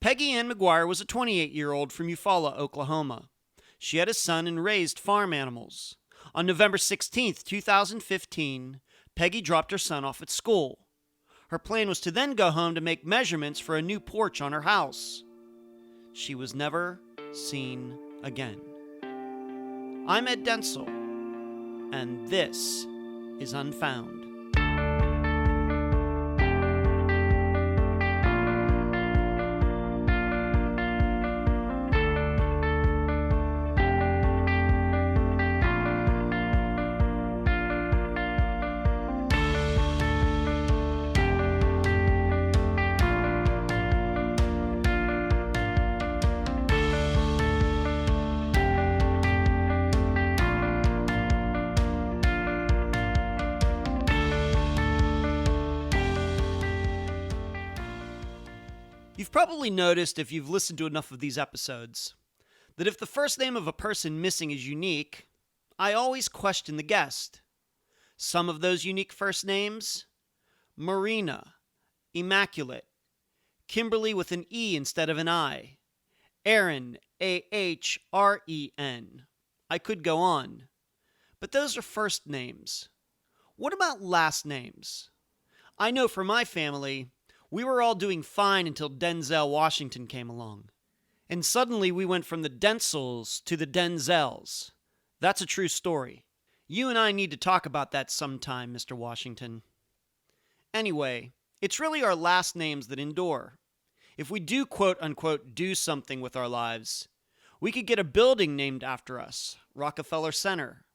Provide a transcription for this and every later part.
Peggy Ann McGuire was a 28-year-old from Eufaula, Oklahoma. She had a son and raised farm animals. On November 16, 2015, Peggy dropped her son off at school. Her plan was to then go home to make measurements for a new porch on her house. She was never seen again. I'm Ed Densel, and this is Unfound. You've probably noticed, if you've listened to enough of these episodes, that if the first name of a person missing is unique, I always question the guest. Some of those unique first names: Marina, Immaculate, Kimberly with an E instead of an I, Aaron, A-H-R-E-N. I could go on. But those are first names. What about last names? I know for my family, we were all doing fine until Denzel Washington came along. And suddenly we went from the Densels to the Denzels. That's a true story. You and I need to talk about that sometime, Mr. Washington. Anyway, it's really our last names that endure. If we do quote-unquote do something with our lives, we could get a building named after us, Rockefeller Center,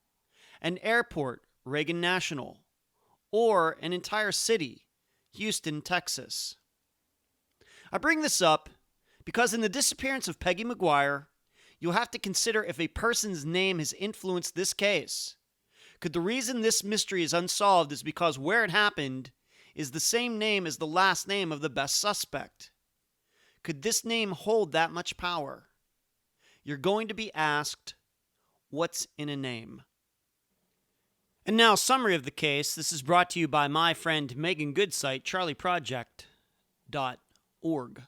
an airport, Reagan National, or an entire city, Houston, Texas. I bring this up because in the disappearance of Peggy McGuire, you'll have to consider if a person's name has influenced this case. Could the reason this mystery is unsolved is because where it happened is the same name as the last name of the best suspect? Could this name hold that much power? You're going to be asked, what's in a name? And now, summary of the case. This is brought to you by my friend Megan Good's site, charlieproject.org.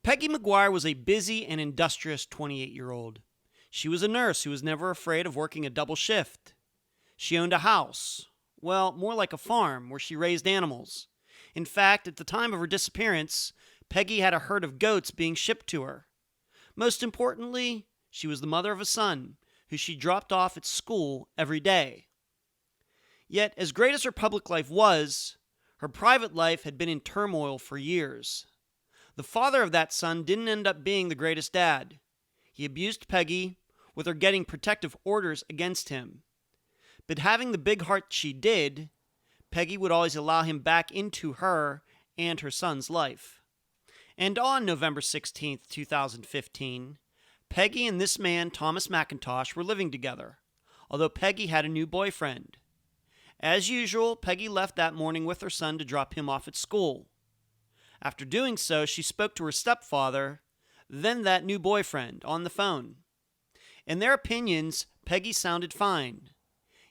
Peggy McGuire was a busy and industrious 28-year-old. She was a nurse who was never afraid of working a double shift. She owned a house, well, more like a farm, where she raised animals. In fact, at the time of her disappearance, Peggy had a herd of goats being shipped to her. Most importantly, she was the mother of a son who she dropped off at school every day. Yet, as great as her public life was, her private life had been in turmoil for years. The father of that son didn't end up being the greatest dad. He abused Peggy, with her getting protective orders against him. But having the big heart she did, Peggy would always allow him back into her and her son's life. And on November 16, 2015, Peggy and this man, Thomas Mcintosh, were living together, although Peggy had a new boyfriend. As usual, Peggy left that morning with her son to drop him off at school. After doing so, she spoke to her stepfather, then that new boyfriend, on the phone. In their opinions, Peggy sounded fine.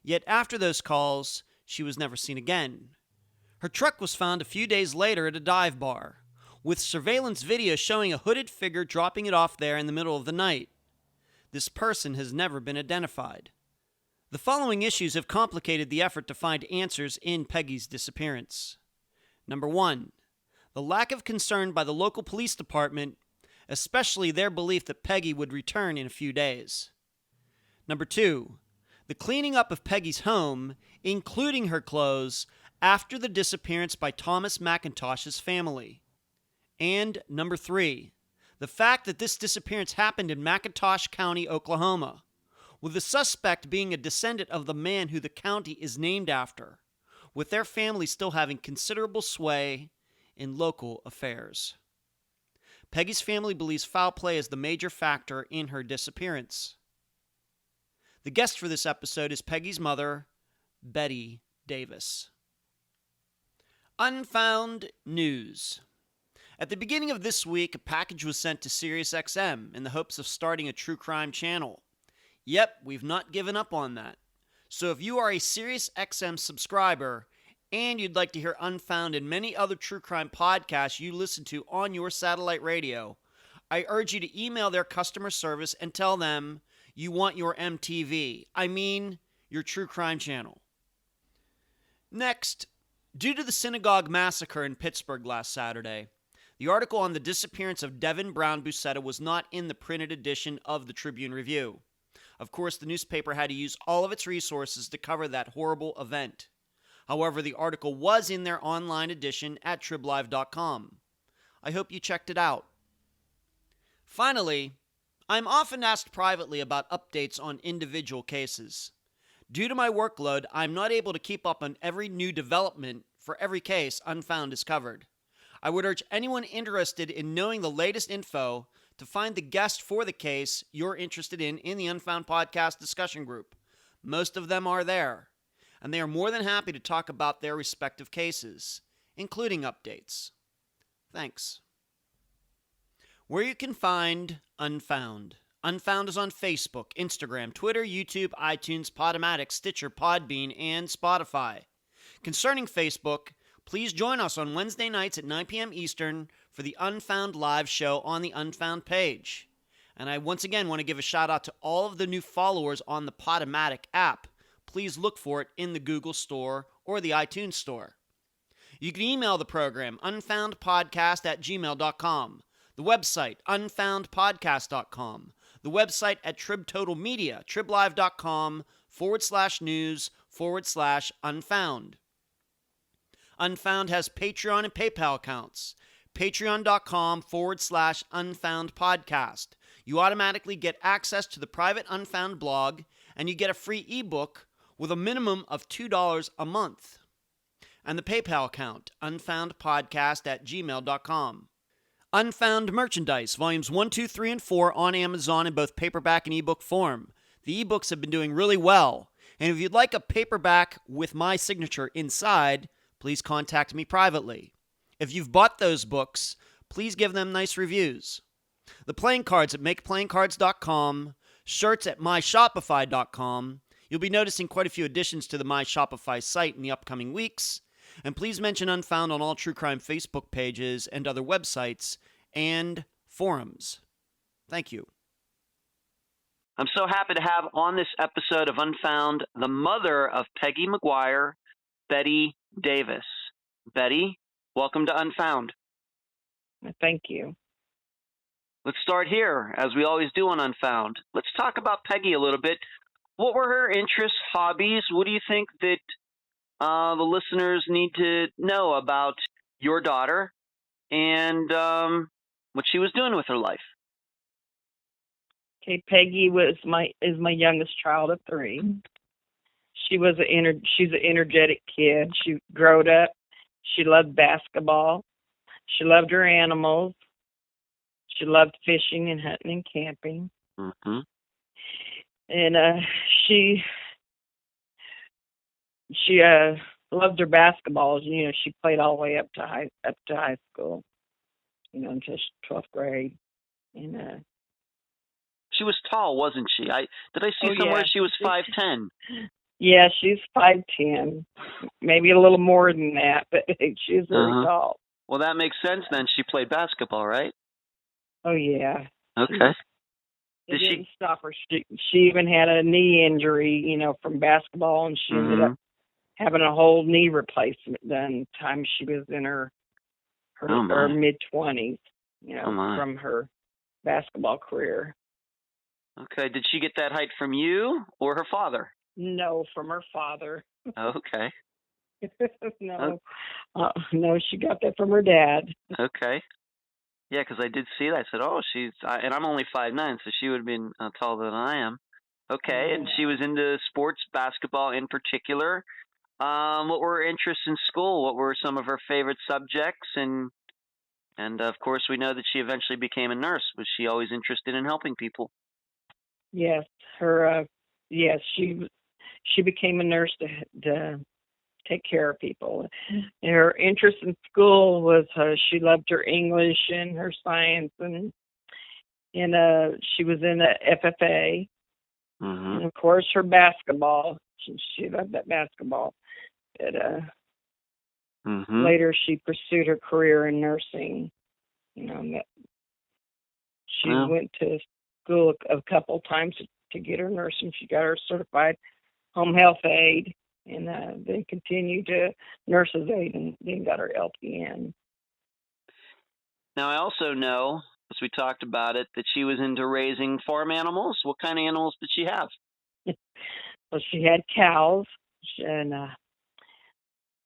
Yet after those calls, she was never seen again. Her truck was found a few days later at a dive bar, with surveillance video showing a hooded figure dropping it off there in the middle of the night. This person has never been identified. The following issues have complicated the effort to find answers in Peggy's disappearance. Number 1, the lack of concern by the local police department, especially their belief that Peggy would return in a few days. Number 2, the cleaning up of Peggy's home, including her clothes, after the disappearance by Thomas Mcintosh's family. And number 3, the fact that this disappearance happened in Mcintosh County, Oklahoma, with the suspect being a descendant of the man who the county is named after, with their family still having considerable sway in local affairs. Peggy's family believes foul play is the major factor in her disappearance. The guest for this episode is Peggy's mother, Betty Davis. Unfound news. At the beginning of this week, a package was sent to SiriusXM in the hopes of starting a true crime channel. Yep, we've not given up on that. So if you are a SiriusXM subscriber and you'd like to hear Unfound and many other true crime podcasts you listen to on your satellite radio, I urge you to email their customer service and tell them you want your MTV. I mean, your true crime channel. Next, due to the synagogue massacre in Pittsburgh last Saturday, the article on the disappearance of Devin Brown Busetta was not in the printed edition of the Tribune Review. Of course, the newspaper had to use all of its resources to cover that horrible event. However, the article was in their online edition at triblive.com. I hope you checked it out. Finally, I'm often asked privately about updates on individual cases. Due to my workload, I'm not able to keep up on every new development for every case Unfound is covered. I would urge anyone interested in knowing the latest info to find the guest for the case you're interested in the Unfound Podcast discussion group. Most of them are there, and they are more than happy to talk about their respective cases, including updates. Thanks. Where you can find Unfound. Unfound is on Facebook, Instagram, Twitter, YouTube, iTunes, Podomatic, Stitcher, Podbean, and Spotify. Concerning Facebook, please join us on Wednesday nights at 9 p.m. Eastern for the Unfound live show on the Unfound page. And I once again want to give a shout out to all of the new followers on the Podomatic app. Please look for it in the Google Store or the iTunes Store. You can email the program, unfoundpodcast@gmail.com. The website, unfoundpodcast.com. The website at Trib Total Media, triblive.com/news/unfound. Unfound has Patreon and PayPal accounts. Patreon.com/unfoundpodcast. You automatically get access to the private Unfound blog, and you get a free ebook with a minimum of $2 a month. And the PayPal account, unfoundpodcast@gmail.com. Unfound merchandise, volumes 1, 2, 3, and 4 on Amazon in both paperback and ebook form. The ebooks have been doing really well, and if you'd like a paperback with my signature inside, please contact me privately. If you've bought those books, please give them nice reviews. The playing cards at makeplayingcards.com, shirts at myshopify.com. You'll be noticing quite a few additions to the My Shopify site in the upcoming weeks. And please mention Unfound on all true crime Facebook pages and other websites and forums. Thank you. I'm so happy to have on this episode of Unfound the mother of Peggy McGuire, Betty Davis. Betty, welcome to Unfound. Thank you. Let's start here, as we always do on Unfound. Let's talk about Peggy a little bit. What were her interests, hobbies? What do you think that the listeners need to know about your daughter and what she was doing with her life? Okay, Peggy is my youngest child of 3. She's an energetic kid. She growed up. She loved basketball. She loved her animals. She loved fishing and hunting and camping. Mm-hmm. And she loved her basketball. You know, she played all the way up to high school. You know, until 12th grade. And she was tall, wasn't she? Did I see somewhere she was 5'10"? Yeah, she's 5'10", maybe a little more than that, but she's really tall. Well, that makes sense then. She played basketball, right? Oh yeah. Okay. It didn't stop her. She even had a knee injury, you know, from basketball, and she ended up having a whole knee replacement done time she was in her mid-20s, you know, from her basketball career. Okay. Did she get that height from you or her father? No, from her father. Okay. No, she got that from her dad. Okay. Yeah, because I did see that. I said, oh, and I'm only 5'9", so she would have been taller than I am. Okay, yeah. And she was into sports, basketball in particular. What were her interests in school? What were some of her favorite subjects? And of course, we know that she eventually became a nurse. Was she always interested in helping people? Yes, she became a nurse to take care of people. And her interest in school was she loved her English and her science, and she was in the FFA. Mm-hmm. And of course her basketball. She loved that basketball. But Mm-hmm. Later, she pursued her career in nursing. She went to school a couple times to get her nursing. She got her certified home health aide, and then continued to nurse's aide, and then got her LPN. Now, I also know, as we talked about it, that she was into raising farm animals. What kind of animals did she have? Well, she had cows, and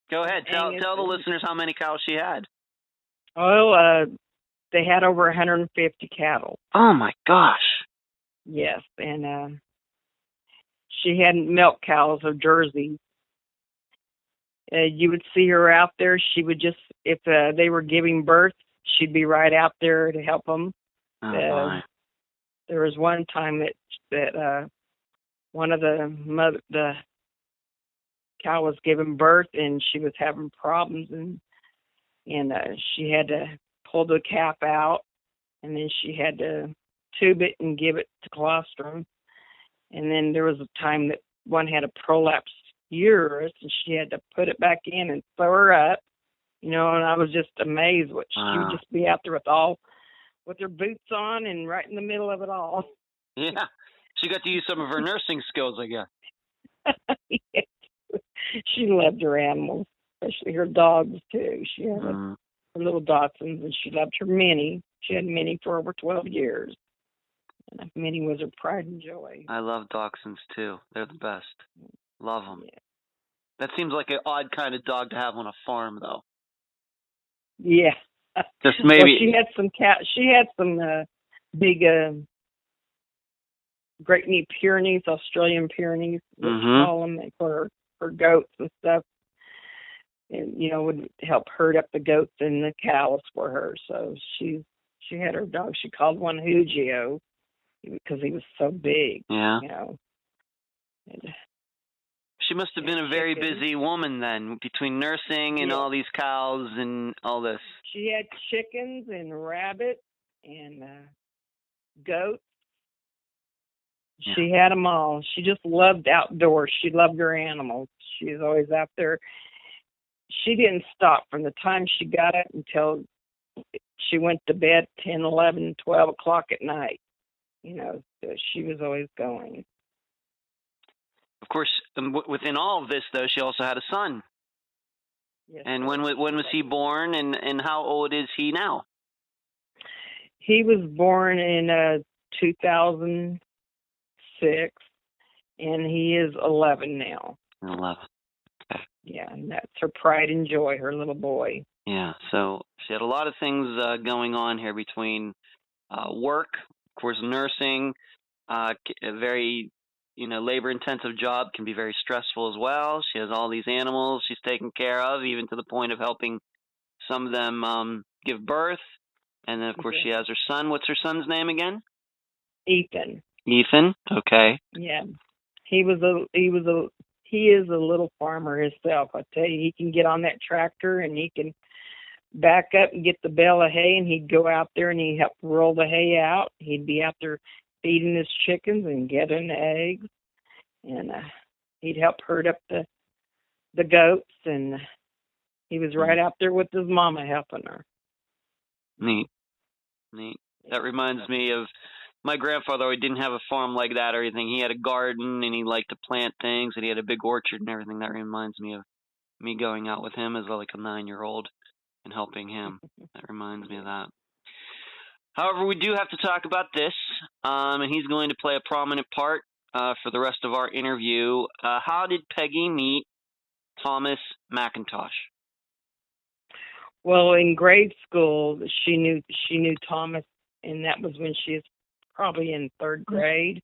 go ahead. Tell the listeners how many cows she had. They had over 150 cattle. Oh my gosh! Yes, and she had milk cows or Jerseys. You would see her out there. She would just, if they were giving birth, she'd be right out there to help them. Oh, there was one time that one of the cow was giving birth, and she was having problems, and she had to pull the calf out, and then she had to tube it and give it to colostrum. And then there was a time that one had a prolapsed uterus, and she had to put it back in and sew her up. And I was just amazed. She would just be out there with her boots on and right in the middle of it all. Yeah, she got to use some of her nursing skills, I guess. Yes. She loved her animals, especially her dogs too. She had her little Dachshunds, and she loved her Minnie. She had Minnie for over 12 years. And Minnie was her pride and joy. I love Dachshunds too. They're the best. Love them. Yeah. That seems like an odd kind of dog to have on a farm, though. Yeah. Just maybe. Well, she had some She had some big Great Knee Pyrenees, Australian Pyrenees, what you call them, for her goats and stuff. And would help herd up the goats and the cows for her. So she had her dog. She called one Hugio because he was so big. Yeah. And she must have been a very busy woman then, between nursing and all these cows and all this. She had chickens and rabbits and goats. Yeah. She had them all. She just loved outdoors. She loved her animals. She was always out there. She didn't stop from the time she got it until she went to bed 10, 11, 12 o'clock at night. So she was always going. Of course, within all of this, though, she also had a son. Yes. And when was he born, and how old is he now? He was born in 2006, and he is 11 now. 11. Okay. Yeah, and that's her pride and joy, her little boy. Yeah, so she had a lot of things going on here between work, of course, nursing, a very labor-intensive job can be very stressful as well. She has all these animals she's taking care of, even to the point of helping some of them give birth. And then, of course, she has her son. What's her son's name again? Ethan. Ethan. Okay. Yeah, he is a little farmer himself. I tell you, he can get on that tractor and he can back up and get the bale of hay, and he'd go out there and he'd help roll the hay out. He'd be out there feeding his chickens and getting eggs, and he'd help herd up the goats, and he was right out there with his mama helping her. Neat. That reminds me of my grandfather. He didn't have a farm like that or anything. He had a garden, and he liked to plant things, and he had a big orchard and everything. That reminds me of me going out with him as like a 9-year-old and helping him. That reminds me of that. However, we do have to talk about this, and he's going to play a prominent part for the rest of our interview. How did Peggy meet Thomas Mcintosh? Well, in grade school, she knew Thomas, and that was when she was probably in 3rd grade.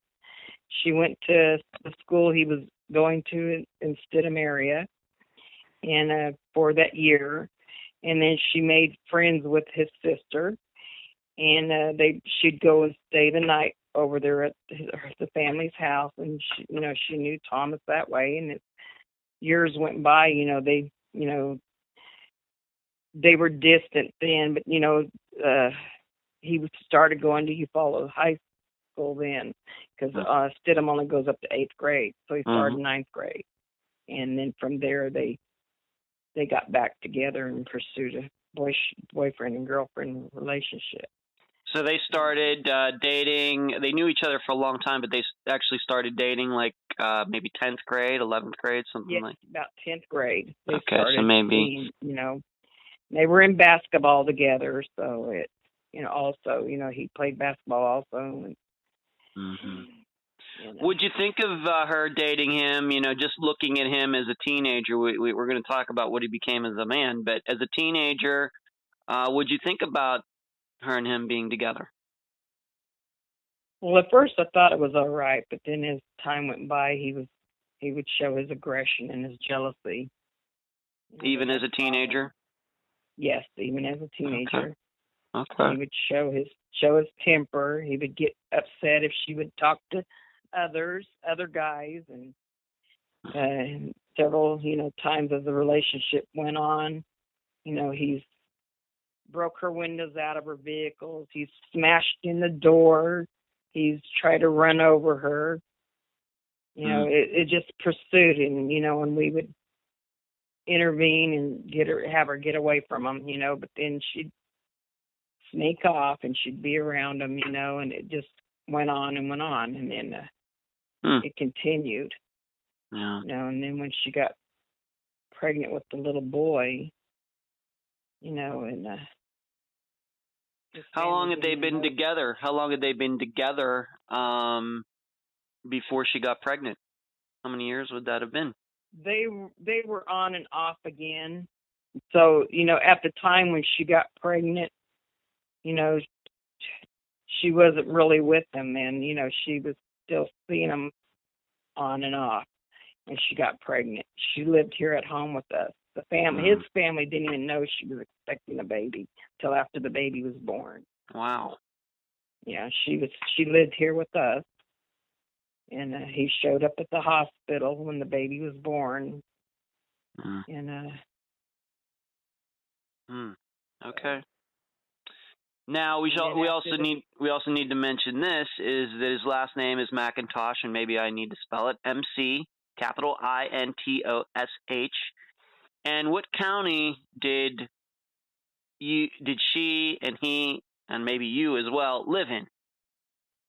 She went to the school he was going to in Stidham area, and for that year, and then she made friends with his sister, and she'd go and stay the night over there at the family's house, and she knew Thomas that way. And years went by. They were distant then, but he started going to Eufaula High School then, because Stidham only goes up to 8th grade, so he started 9th grade, and then from there they they got back together and pursued a boyfriend and girlfriend relationship. So they started dating. They knew each other for a long time, but they actually started dating like maybe 10th grade, 11th grade, something Yes, like. about 10th grade. They Okay, started so maybe seeing, they were in basketball together. So it, also, he played basketball also. And, hmm you know. Would you think of her dating him? Just looking at him as a teenager. We're going to talk about what he became as a man, but as a teenager, would you think about her and him being together? Well, at first I thought it was all right, but then as time went by, he would show his aggression and his jealousy. Even as a teenager? Yes, even as a teenager. Okay. He would show his temper. He would get upset if she would talk to other guys, and several, times as the relationship went on, he's broke her windows out of her vehicles. He's smashed in the door. He's tried to run over her. It just pursued him, and we would intervene and have her get away from him, but then she'd sneak off and she'd be around him, and it just went on, and then it continued. Yeah. And then when she got pregnant with the little boy, and how long had they been together? How long had they been together before she got pregnant? How many years would that have been? They were on and off again. So, at the time when she got pregnant, she wasn't really with him, and, she was still seeing him on and off, and she got pregnant. She lived here at home with us. The family, his family didn't even know she was expecting a baby till after the baby was born. Wow. Yeah, she lived here with us, and he showed up at the hospital when the baby was born. And okay. Now we also need to mention this is that his last name is Mcintosh, and maybe I need to spell it MC capital INTOSH. And what county did she and he and maybe you as well live in?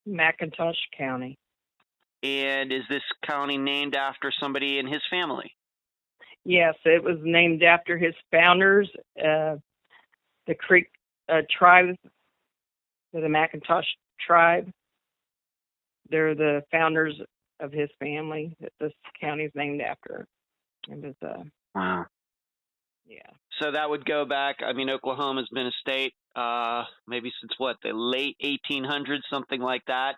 Mcintosh County. And is this county named after somebody in his family? Yes, it was named after his founders, the Creek tribe, the Mcintosh tribe. They're the founders of his family that this county is named after. It was wow. Yeah. So that would go back. I mean, Oklahoma's been a state maybe since what, the late 1800s, something like that.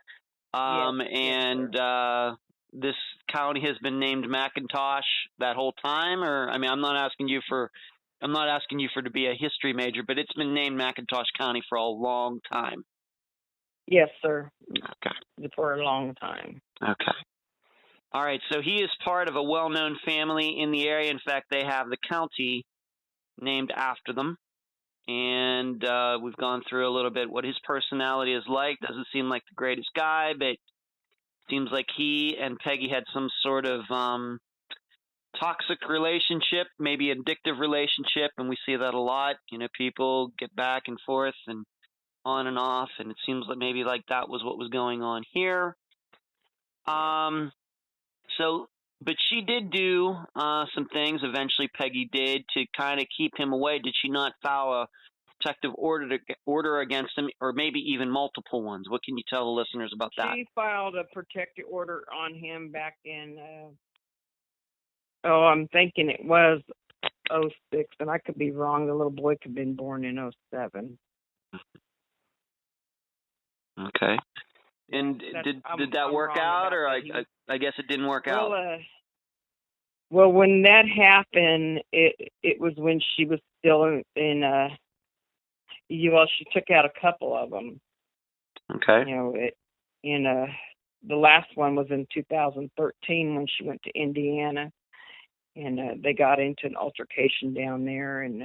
Yes, this county has been named Mcintosh that whole time. Or I mean, I'm not asking you for to be a history major, but it's been named Mcintosh County for a long time. Yes, sir. Okay. For a long time. Okay. All right. So he is part of a well-known family in the area. In fact, they have the county named after them. And we've gone through a little bit what his personality is like. Doesn't seem like the greatest guy, but seems like he and Peggy had some sort of toxic relationship, maybe addictive relationship, and we see that a lot. People get back and forth and on and off, and it seems like maybe like that was what was going on here. But she did do some things. Eventually, Peggy did to kind of keep him away. Did she not file a protective order against him, or maybe even multiple ones? What can you tell the listeners about that? She filed a protective order on him back in, I'm thinking it was 06, and I could be wrong. The little boy could have been born in 07. Okay. And did that work out, or I guess it didn't work out? Well, when that happened, it was when she was still in she took out a couple of them. Okay. The last one was in 2013 when she went to Indiana, and they got into an altercation down there, and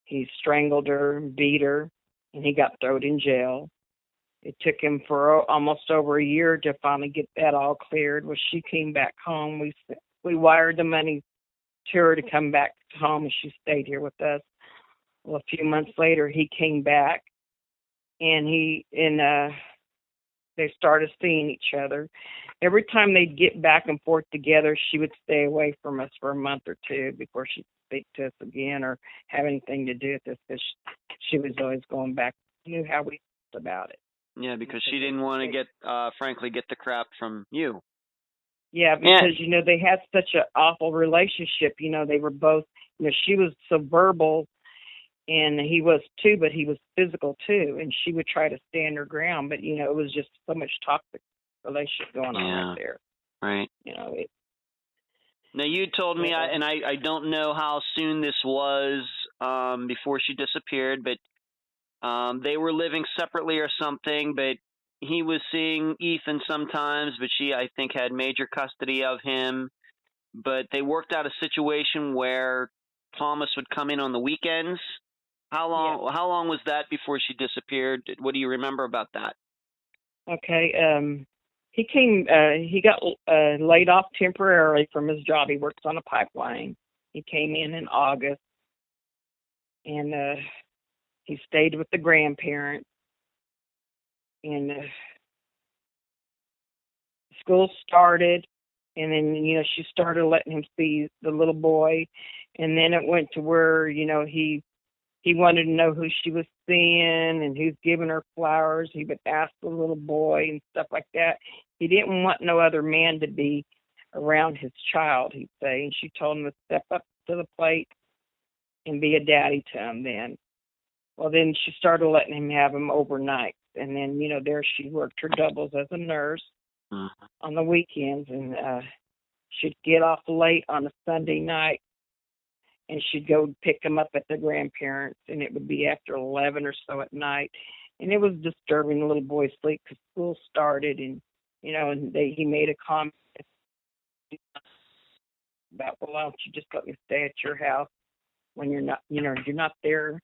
he strangled her and beat her, and he got thrown in jail. It took him for almost over a year to finally get that all cleared. When she came back home, we wired the money her to come back home, and she stayed here with us. Well, a few months later, he came back, and they started seeing each other. Every time they'd get back and forth together, she would stay away from us for a month or two before she'd speak to us again or have anything to do with us, because she was always going back. She knew how we felt about it. Yeah, because she didn't want to frankly, get the crap from you. Yeah, because, they had such an awful relationship. They were both, she was so verbal, and he was too, but he was physical too, and she would try to stand her ground, but, it was just so much toxic relationship going on right there. Right. Now, you told me, and I don't know how soon this was before she disappeared, but they were living separately or something, but he was seeing Ethan sometimes, but she, I think, had major custody of him. But they worked out a situation where Thomas would come in on the weekends. How long was that before she disappeared? What do you remember about that? Okay. He came. He got laid off temporarily from his job. He works on a pipeline. He came in August, and he stayed with the grandparents. And school started, and then she started letting him see the little boy, and then it went to where he wanted to know who she was seeing and who's giving her flowers. He would ask the little boy and stuff like that. He didn't want no other man to be around his child, he'd say. And she told him to step up to the plate and be a daddy to him then. Well, then she started letting him have him overnight. And then, there she worked her doubles as a nurse on the weekends. And she'd get off late on a Sunday night, and she'd go pick him up at the grandparents, and it would be after 11 or so at night. And it was disturbing the little boy's sleep because school started, and, and he made a comment about, well, why don't you just let me stay at your house when you're not, you're not there.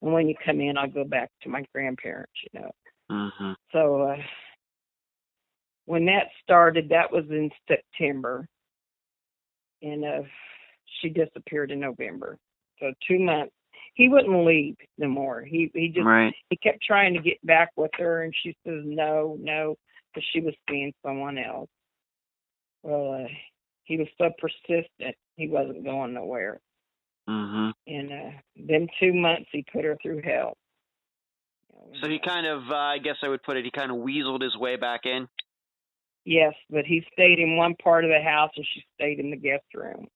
And when you come in, I'll go back to my grandparents, So when that started, that was in September. And she disappeared in November. So 2 months. He wouldn't leave no more. He just he kept trying to get back with her, and she says no, because she was seeing someone else. Well, he was so persistent, he wasn't going nowhere. And then 2 months he put her through hell. So he kind of, I guess I would put it, he kind of weaseled his way back in? Yes, but he stayed in one part of the house, and she stayed in the guest room.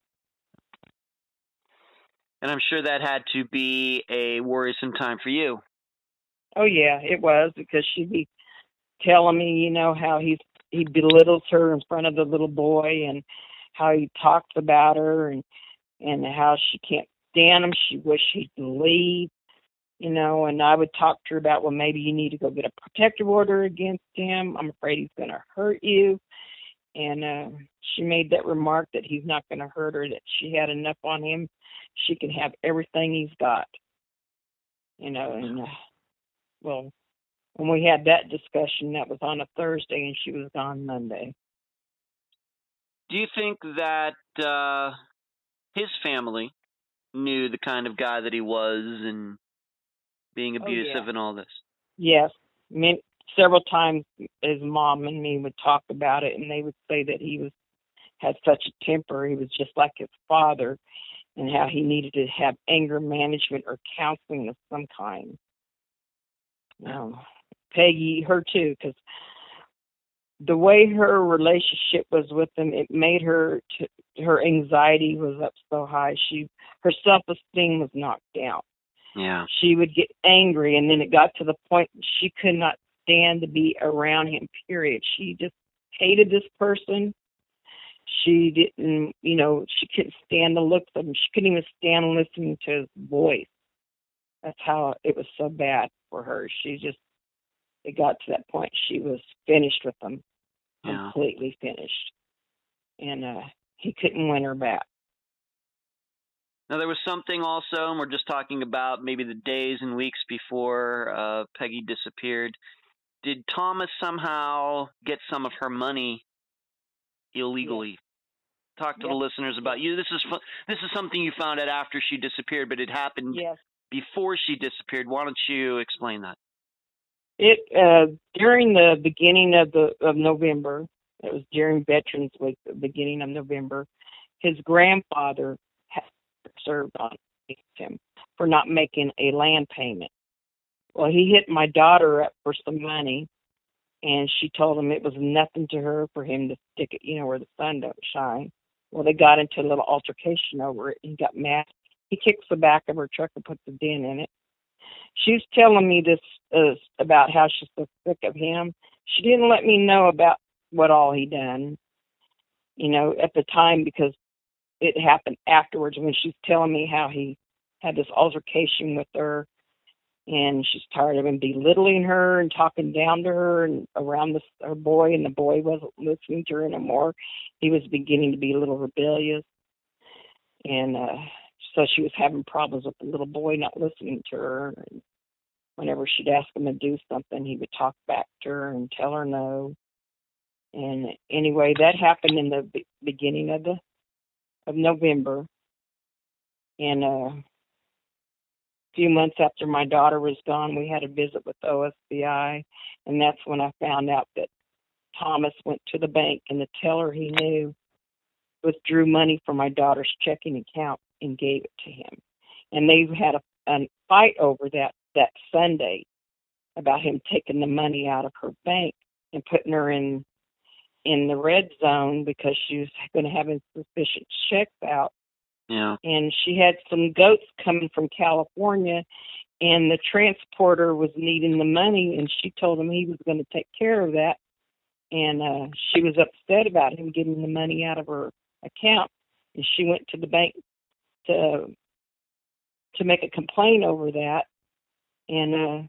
And I'm sure that had to be a worrisome time for you. Oh, yeah, it was, because she'd be telling me, how he belittles her in front of the little boy, and how he talks about her, and how she can't stand him. She wished he'd leave, and I would talk to her about, well, maybe you need to go get a protective order against him. I'm afraid he's going to hurt you. And she made that remark that he's not going to hurt her, that she had enough on him. She can have everything he's got, and well, when we had that discussion, that was on a Thursday, and she was gone Monday. Do you think that his family knew the kind of guy that he was and being abusive and all this? Yes. Several times his mom and me would talk about it, and they would say that he had such a temper. He was just like his father, and how he needed to have anger management or counseling of some kind. Peggy, her too, because the way her relationship was with him, it made her anxiety was up so high. Her self-esteem was knocked down. Yeah. She would get angry, and then it got to the point she could not stand to be around him, period. She just hated this person. She didn't, she couldn't stand the looks of him. She couldn't even stand listening to his voice. That's how it was so bad for her. It got to that point. She was finished with him, completely finished. And he couldn't win her back. Now, there was something also, and we're just talking about maybe the days and weeks before Peggy disappeared. Did Thomas somehow get some of her money illegally? talk to the listeners about you. This is something you found out after she disappeared, but it happened before she disappeared. Why don't you explain that? It during the beginning of November. It was during Veterans Week, the beginning of November. His grandfather had served on him for not making a land payment. Well, he hit my daughter up for some money, and she told him it was nothing to her for him to stick it, where the sun don't shine. Well, they got into a little altercation over it. He got mad. He kicks the back of her truck and puts a dent in it. She's telling me this about how she's so sick of him. She didn't let me know about what all he done, at the time, because it happened afterwards when she's telling me how he had this altercation with her, and she's tired of him belittling her and talking down to her and around her boy, and the boy wasn't listening to her anymore. He was beginning to be a little rebellious, and so she was having problems with the little boy not listening to her. And whenever she'd ask him to do something, he would talk back to her and tell her no. And anyway, that happened in the beginning of November. And a few months after my daughter was gone, we had a visit with OSBI, and that's when I found out that Thomas went to the bank, and the teller he knew withdrew money from my daughter's checking account and gave it to him. And they had a fight over that Sunday about him taking the money out of her bank and putting her in the red zone because she was going to have insufficient checks out. Yeah. And she had some goats coming from California, and the transporter was needing the money, and she told him he was going to take care of that. And she was upset about him getting the money out of her account, and she went to the bank to make a complaint over that, and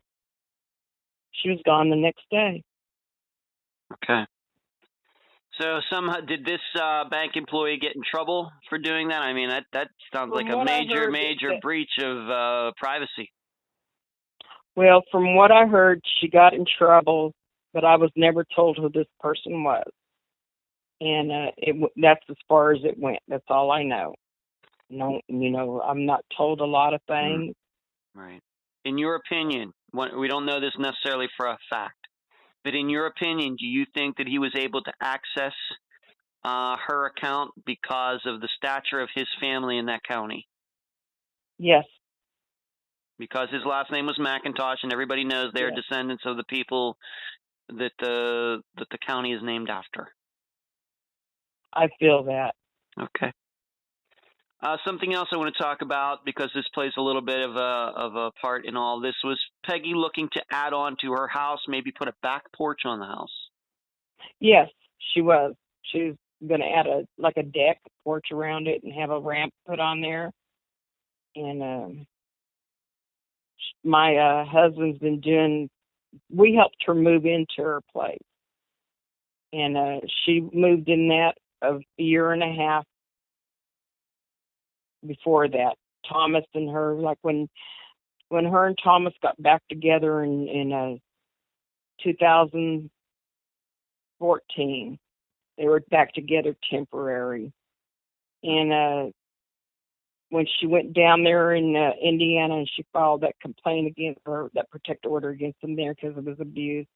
she was gone the next day. Okay. So somehow, did this bank employee get in trouble for doing that? I mean, that sounds like a major breach of privacy. Well, from what I heard, she got in trouble, but I was never told who this person was. And that's as far as it went. That's all I know. No, I'm not told a lot of things. Right. In your opinion, we don't know this necessarily for a fact, but in your opinion, do you think that he was able to access her account because of the stature of his family in that county? Yes. Because his last name was Mcintosh, and everybody knows they're descendants of the people that the county is named after. I feel that. Okay. Something else I want to talk about, because this plays a little bit of a part in all this, was Peggy looking to add on to her house, maybe put a back porch on the house. Yes, she was. She was going to add a deck, porch around it, and have a ramp put on there. And my husband's been we helped her move into her place. And she moved in that a year and a half before that. Thomas and her, like when her and Thomas got back together in 2014, they were back together temporary. And when she went down there in Indiana, and she filed that complaint against her, that protective order against him there because of his abuse,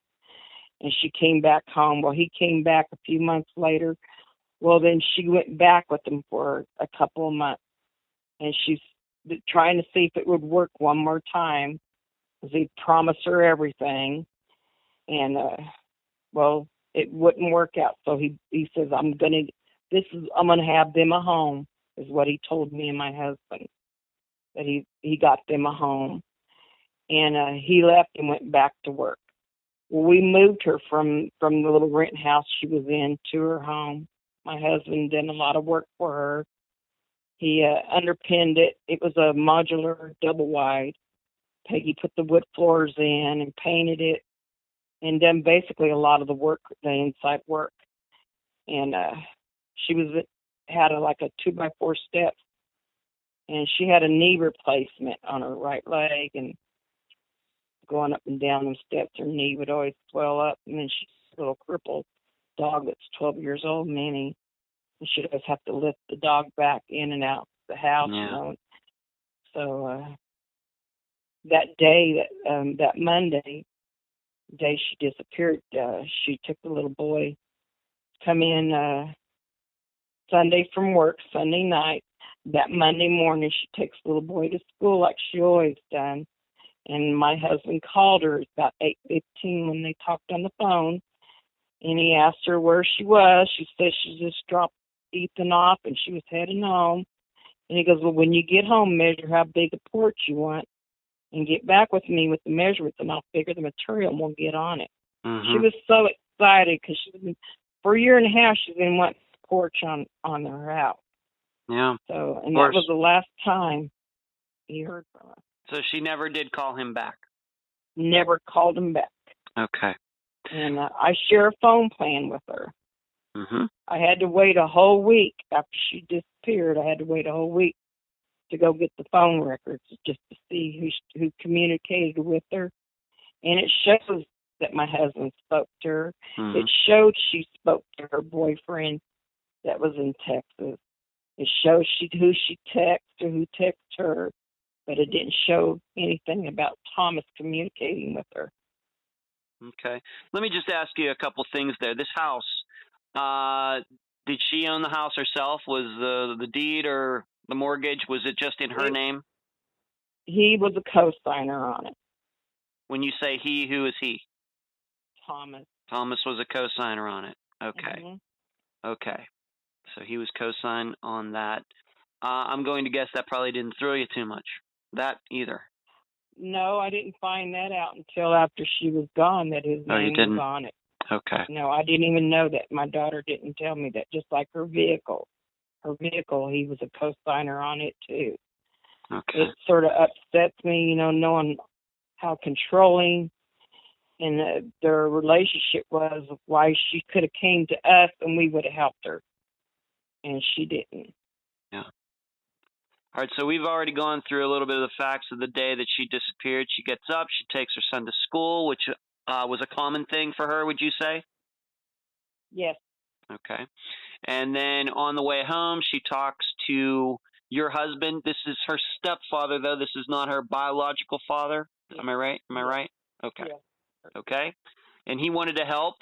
and she came back home. Well, he came back a few months later. Well, then she went back with him for a couple of months, and she's trying to see if it would work one more time, because he promised her everything. And well, it wouldn't work out. So he says, I'm gonna have them a home, is what he told me and my husband, that he got them a home. And he left and went back to work. Well, we moved her from the little rent house she was in to her home. My husband did a lot of work for her. He underpinned it. It was a modular double wide. Peggy put the wood floors in and painted it, and done basically a lot of the work, the inside work. And she had a 2x4 step, and she had a knee replacement on her right leg, and going up and down them steps, her knee would always swell up. And then she's a little crippled dog that's 12 years old, Minnie. And she does have to lift the dog back in and out the house, Yeah. you know. So that day, that Monday, the day she disappeared, she took the little boy, come in Sunday from work, Sunday night. That Monday morning, she takes the little boy to school like she always done. And my husband called her about 8:15 when they talked on the phone, and he asked her where she was. She said she just dropped Ethan off and she was heading home. And he goes, well, when you get home, measure how big a porch you want and get back with me with the measurements, and I'll figure the material and we'll get on it. Mm-hmm. She was so excited because for a year and a half she's been wanting a porch on her house. Yeah. So, and that was the last time he heard from her. So she never did call him back? Never called him back. Okay. And I share a phone plan with her. Mm-hmm. I had to wait a whole week after she disappeared. I had to wait a whole week to go get the phone records just to see who communicated with her. And it shows that my husband spoke to her. Mm-hmm. It showed she spoke to her boyfriend that was in Texas. It shows who she texted or who texted her, but it didn't show anything about Thomas communicating with her. Okay. Let me just ask you a couple things there. This house, did she own the house herself? Was the deed or the mortgage, was it just in her name? He was a co-signer on it. When you say he, who is he? Thomas. Thomas was a co-signer on it. Okay. Mm-hmm. Okay. So he was co-signed on that. I'm going to guess that probably didn't throw you too much. That either. No, I didn't find that out until after she was gone, that his name was on it. Okay. No, I didn't even know that. My daughter didn't tell me that, just like her vehicle. Her vehicle, he was a co-signer on it, too. Okay. It sort of upsets me, knowing how controlling and their relationship was, why she could have came to us and we would have helped her. And she didn't. Yeah. All right, so we've already gone through a little bit of the facts of the day that she disappeared. She gets up, she takes her son to school, which was a common thing for her, would you say? Yes. Okay. And then on the way home, she talks to your husband. This is her stepfather, though. This is not her biological father. Yes. Am I right? Am I right? Okay. Yes. Okay. And he wanted to help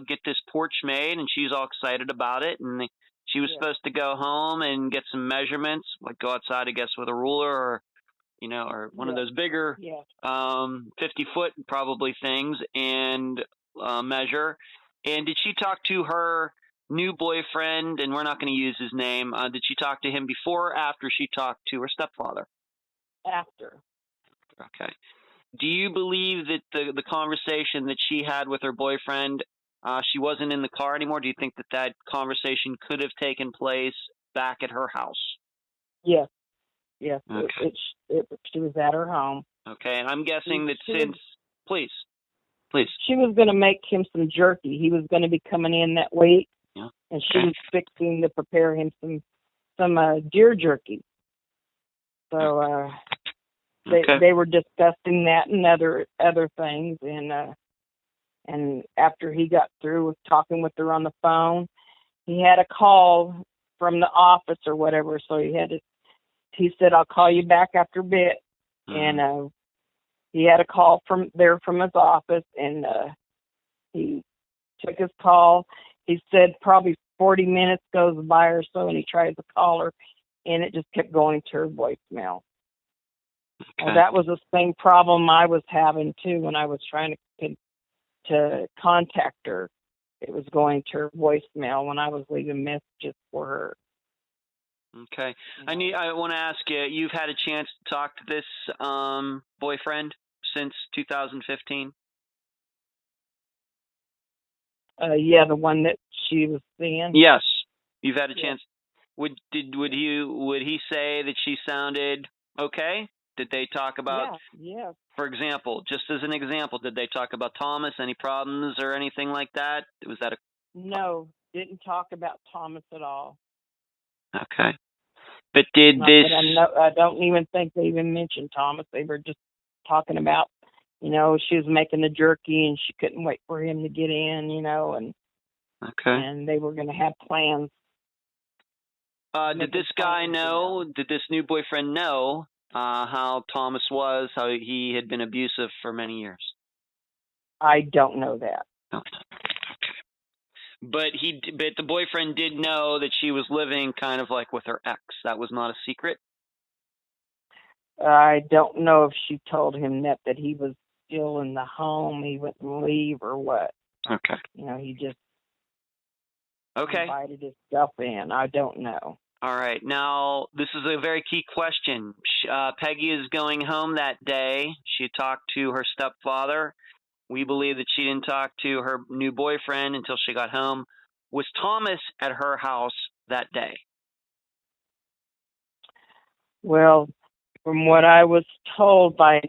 get this porch made, and she's all excited about it. And she was supposed to go home and get some measurements, like go outside, I guess, with a ruler or, or one of those bigger 50-foot probably things and measure. And did she talk to her new boyfriend, and we're not going to use his name, did she talk to him before or after she talked to her stepfather? After. Okay. Do you believe that the conversation that she had with her boyfriend, she wasn't in the car anymore? Do you think that conversation could have taken place back at her house? Yes. Yes. Okay. She was at her home. Okay, and I'm guessing please. She was going to make him some jerky. He was going to be coming in that week, and she was fixing to prepare him some deer jerky. So they were discussing that and other things, and after he got through with talking with her on the phone, he had a call from the office or whatever. So he said, "I'll call you back after a bit," and he had a call from his office, and he took his call. He said probably 40 minutes goes by or so, and he tried to call her, and it just kept going to her voicemail. Okay. Well, that was the same problem I was having, too, when I was trying to contact her. It was going to her voicemail when I was leaving messages for her. Okay. I want to ask you, you've had a chance to talk to this boyfriend since 2015? Yeah, the one that she was seeing. Yes. You've had a chance. Would he say that she sounded okay? Did they talk about for example, just as an example, did they talk about Thomas, any problems or anything like that? Was that No, didn't talk about Thomas at all. Okay. But did this... I don't even think they even mentioned Thomas. They were just talking about, she was making the jerky and she couldn't wait for him to get in, and Okay. and they were going to have plans Did this guy know? Did this new boyfriend know how Thomas was? How he had been abusive for many years? I don't know that. Okay. But the boyfriend did know that she was living kind of like with her ex. That was not a secret. I don't know if she told him that he was still in the home, he wouldn't leave or what. Okay. He just Okay. invited his stuff in. I don't know. All right. Now, this is a very key question. Peggy is going home that day. She talked to her stepfather. We believe that she didn't talk to her new boyfriend until she got home. Was Thomas at her house that day? Well, from what I was told by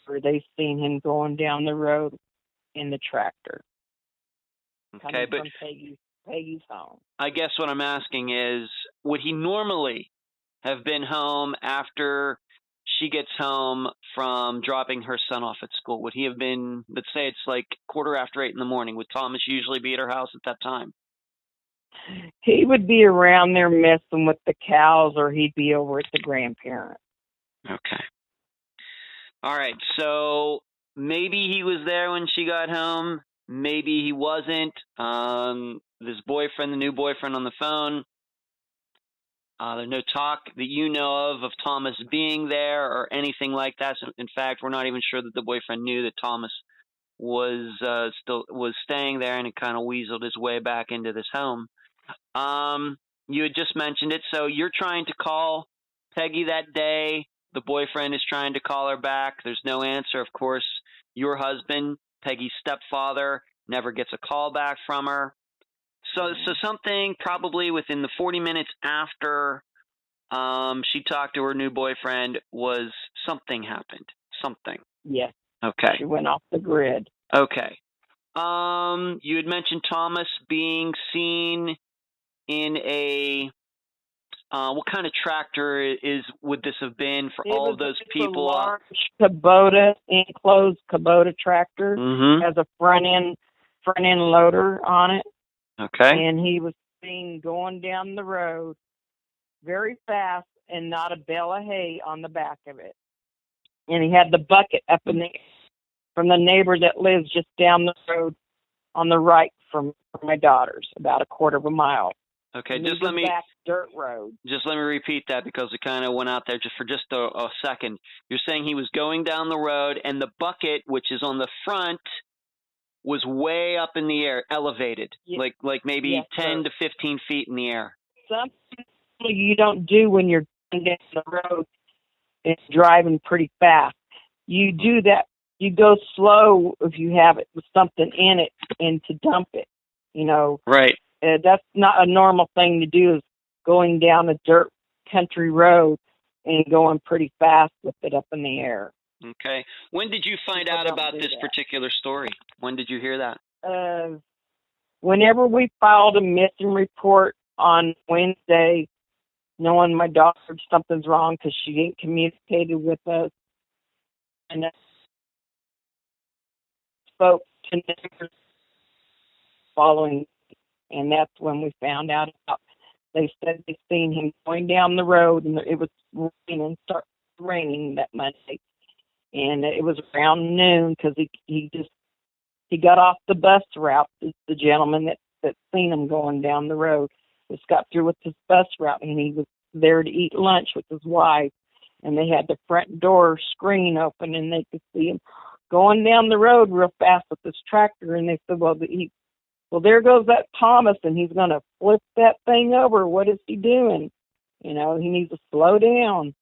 her, they seen him going down the road in the tractor. Okay, but from Peggy's home. I guess what I'm asking is, would he normally have been home after she gets home from dropping her son off at school? Would he have been, let's say it's like 8:15 in the morning, would Thomas usually be at her house at that time? He would be around there messing with the cows, or he'd be over at the grandparents. Okay. All right, so maybe he was there when she got home. Maybe he wasn't. This boyfriend, the new boyfriend on the phone, there's no talk that you know of Thomas being there or anything like that. So in fact, we're not even sure that the boyfriend knew that Thomas was staying there, and he kind of weaseled his way back into this home. You had just mentioned it, so you're trying to call Peggy that day. The boyfriend is trying to call her back. There's no answer. Of course, your husband, Peggy's stepfather, never gets a call back from her. So something probably within the 40 minutes after she talked to her new boyfriend was something happened. Something. Yes. Okay. She went off the grid. Okay. You had mentioned Thomas being seen in a what kind of tractor would this have been for all of those people? A large Kubota, enclosed Kubota tractor, has a front end loader on it. Okay. And he was seen going down the road very fast, and not a bale of hay on the back of it. And he had the bucket up in the from the neighbor that lives just down the road on the right from my daughter's, about a quarter of a mile. Okay, just let me back dirt road. Just let me repeat that, because it kind of went out there just for a second. You're saying he was going down the road, and the bucket, which is on the front, was way up in the air, elevated, like maybe 10 to 15 feet in the air. Something you don't do when you're down the road and driving pretty fast. You do that. You go slow if you have it with something in it, and to dump it. Right. That's not a normal thing to do, is going down a dirt country road and going pretty fast with it up in the air. Okay. When did you find out about this particular story? When did you hear that? Whenever we filed a missing report on Wednesday, knowing my daughter something's wrong because she ain't communicated with us, and I spoke to neighbors following. And that's when we found out about. They said they seen him going down the road, and it was raining, started raining that Monday, and it was around noon because he got off the bus route. The gentleman that seen him going down the road just got through with his bus route, and he was there to eat lunch with his wife, and they had the front door screen open, and they could see him going down the road real fast with this tractor, and they said, well, there goes that Thomas, and he's going to flip that thing over. What is he doing? He needs to slow down.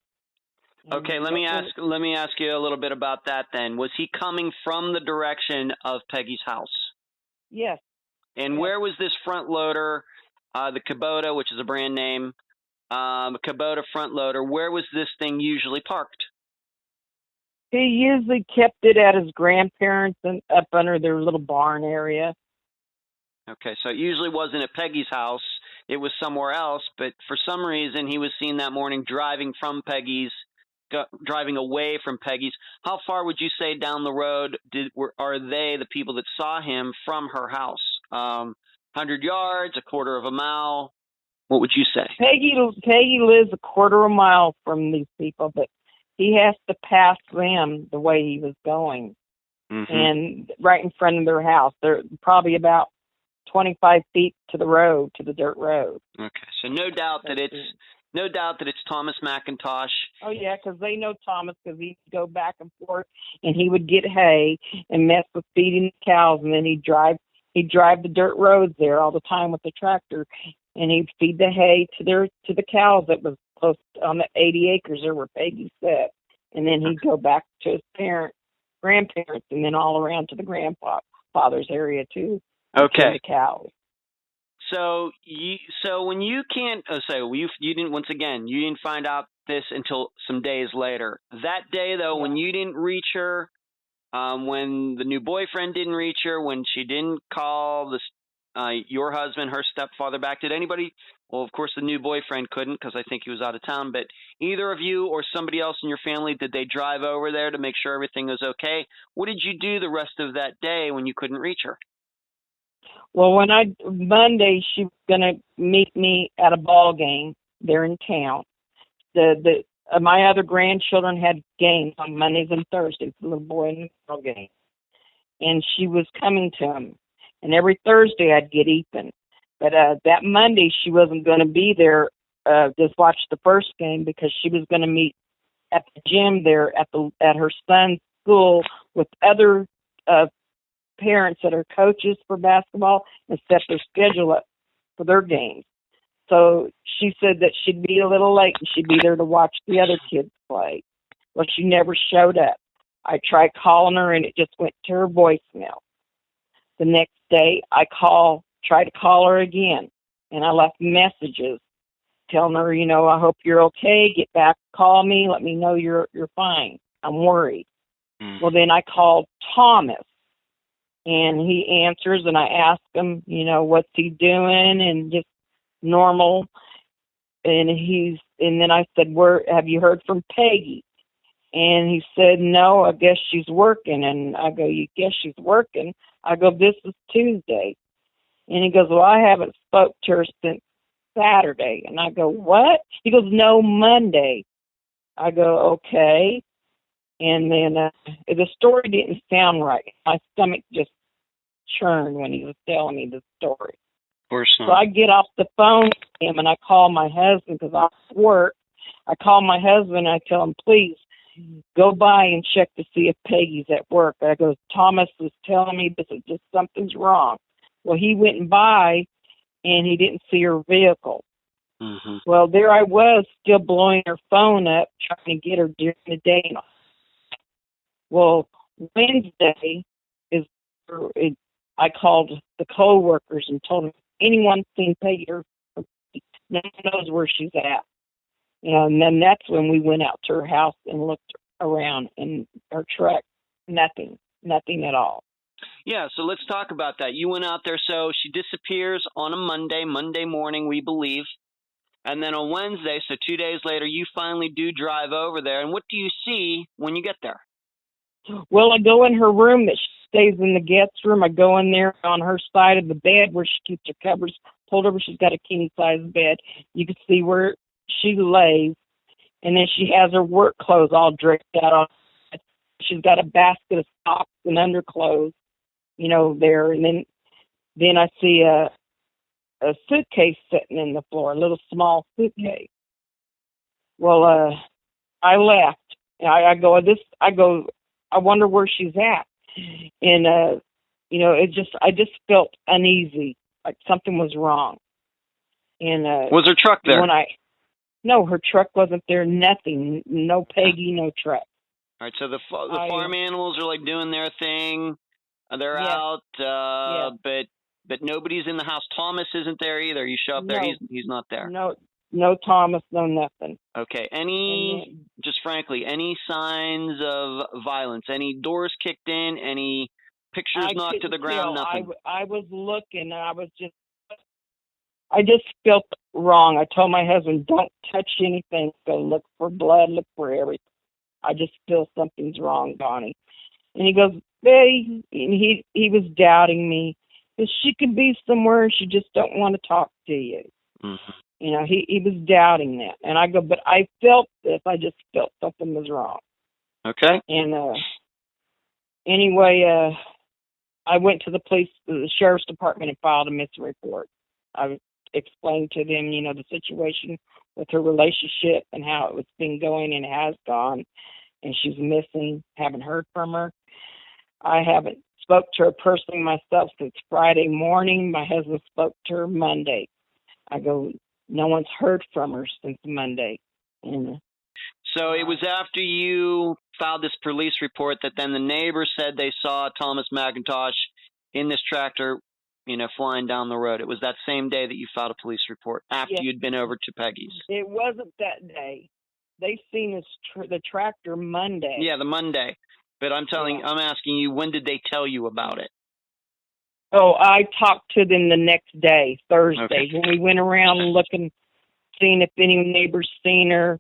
Okay, let me ask you a little bit about that then. Was he coming from the direction of Peggy's house? Yes. And where was this front loader, the Kubota, which is a brand name, Kubota front loader, where was this thing usually parked? He usually kept it at his grandparents and up under their little barn area. Okay, so it usually wasn't at Peggy's house. It was somewhere else, but for some reason he was seen that morning driving away from Peggy's. How far would you say down the road are they, the people that saw him, from her house? 100 yards, a quarter of a mile? What would you say? Peggy lives a quarter of a mile from these people, but he has to pass them the way he was going. Mm-hmm. And right in front of their house. They're probably about 25 feet to the road, to the dirt road. Okay, so no doubt that it's Thomas Mcintosh. Oh yeah, because they know Thomas, because he'd go back and forth, and he would get hay and mess with feeding the cows, and then he'd drive the dirt roads there all the time with the tractor, and he'd feed the hay to the cows that was close on the 80 acres there where Peggy said, and then he'd go back to his grandparents, and then all around to the grandfather's area too. Okay. The cows. So when you can't you didn't find out this until some days later. That day though, when you didn't reach her, when the new boyfriend didn't reach her, when she didn't call your husband, her stepfather back, did anybody? Well, of course the new boyfriend couldn't because I think he was out of town. But either of you or somebody else in your family, did they drive over there to make sure everything was okay? What did you do the rest of that day when you couldn't reach her? Well, Monday, she was going to meet me at a ball game there in town. My other grandchildren had games on Mondays and Thursdays, the little boy and girl game. And she was coming to them. And every Thursday I'd get Ethan. But that Monday she wasn't going to be there, just watch the first game, because she was going to meet at the gym there at her son's school with other parents that are coaches for basketball and set their schedule up for their games. So she said that she'd be a little late and she'd be there to watch the other kids play. Well, she never showed up. I tried calling her and it just went to her voicemail. The next day I tried to call her again, and I left messages telling her, I hope you're okay, get back, call me, let me know you're fine. I'm worried. Well, then I called Thomas. And he answers, and I ask him, what's he doing, and just normal. And then I said, have you heard from Peggy? And he said, no, I guess she's working. And I go, you guess she's working? I go, this is Tuesday. And he goes, well, I haven't spoke to her since Saturday. And I go, what? He goes, no, Monday. I go, okay. And then the story didn't sound right. My stomach just churned when he was telling me the story. Of course not. So I get off the phone with him and I call my husband because I'm at work. I call my husband and I tell him, please go by and check to see if Peggy's at work. I go, Thomas was telling me this is just something's wrong. Well, he went by and he didn't see her vehicle. Mm-hmm. Well, there I was still blowing her phone up, trying to get her during the day. Well, Wednesday I called the co-workers and told them, anyone seen Peggy? No one knows where she's at. And then that's when we went out to her house and looked around in her truck. Nothing at all. Yeah, so let's talk about that. You went out there, so she disappears on a Monday morning, we believe. And then on Wednesday, so 2 days later, you finally do drive over there. And what do you see when you get there? Well, I go in her room that she stays in the guest room. I go in there on her side of the bed where she keeps her covers pulled over. She's got a king-size bed. You can see where she lays. And then she has her work clothes all draped out on her. She's got a basket of socks and underclothes, there. And then I see a suitcase sitting in the floor, a little small suitcase. Well, I left. I wonder where she's at. And, I just felt uneasy, like something was wrong. And was her truck there? No, her truck wasn't there, nothing. No Peggy, no truck. All right, so the farm animals are like doing their thing. They're out, but nobody's in the house. Thomas isn't there either. You show up there, he's not there. No Thomas, no nothing. Okay. Just frankly, any signs of violence? Any doors kicked in? Any pictures knocked to the ground? Nothing. I was looking. I just felt wrong. I told my husband, don't touch anything. Go look for blood, look for everything. I just feel something's wrong, Donnie. And he goes, Betty, and he was doubting me. She could be somewhere, she just don't want to talk to you. Mm-hmm. You know, he was doubting that. And I go, but I felt this. I just felt something was wrong. Okay. And anyway, I went to the sheriff's department, and filed a missing report. I explained to them, you know, the situation with her relationship and how it was been going and has gone, and she's missing. Haven't heard from her. I haven't spoke to her personally myself since Friday morning. My husband spoke to her Monday. I go, no one's heard from her since Monday. And So it was after you filed this police report that then the neighbors said they saw Thomas Mcintosh in this tractor, you know, flying down the road. It was that same day that you filed a police report after you'd been over to Peggy's. It wasn't that day. They seen the tractor Monday. Yeah, the Monday. But I'm asking you, when did they tell you about it? Oh, I talked to them the next day, Thursday, Okay. when we went around looking, seeing if any neighbors seen her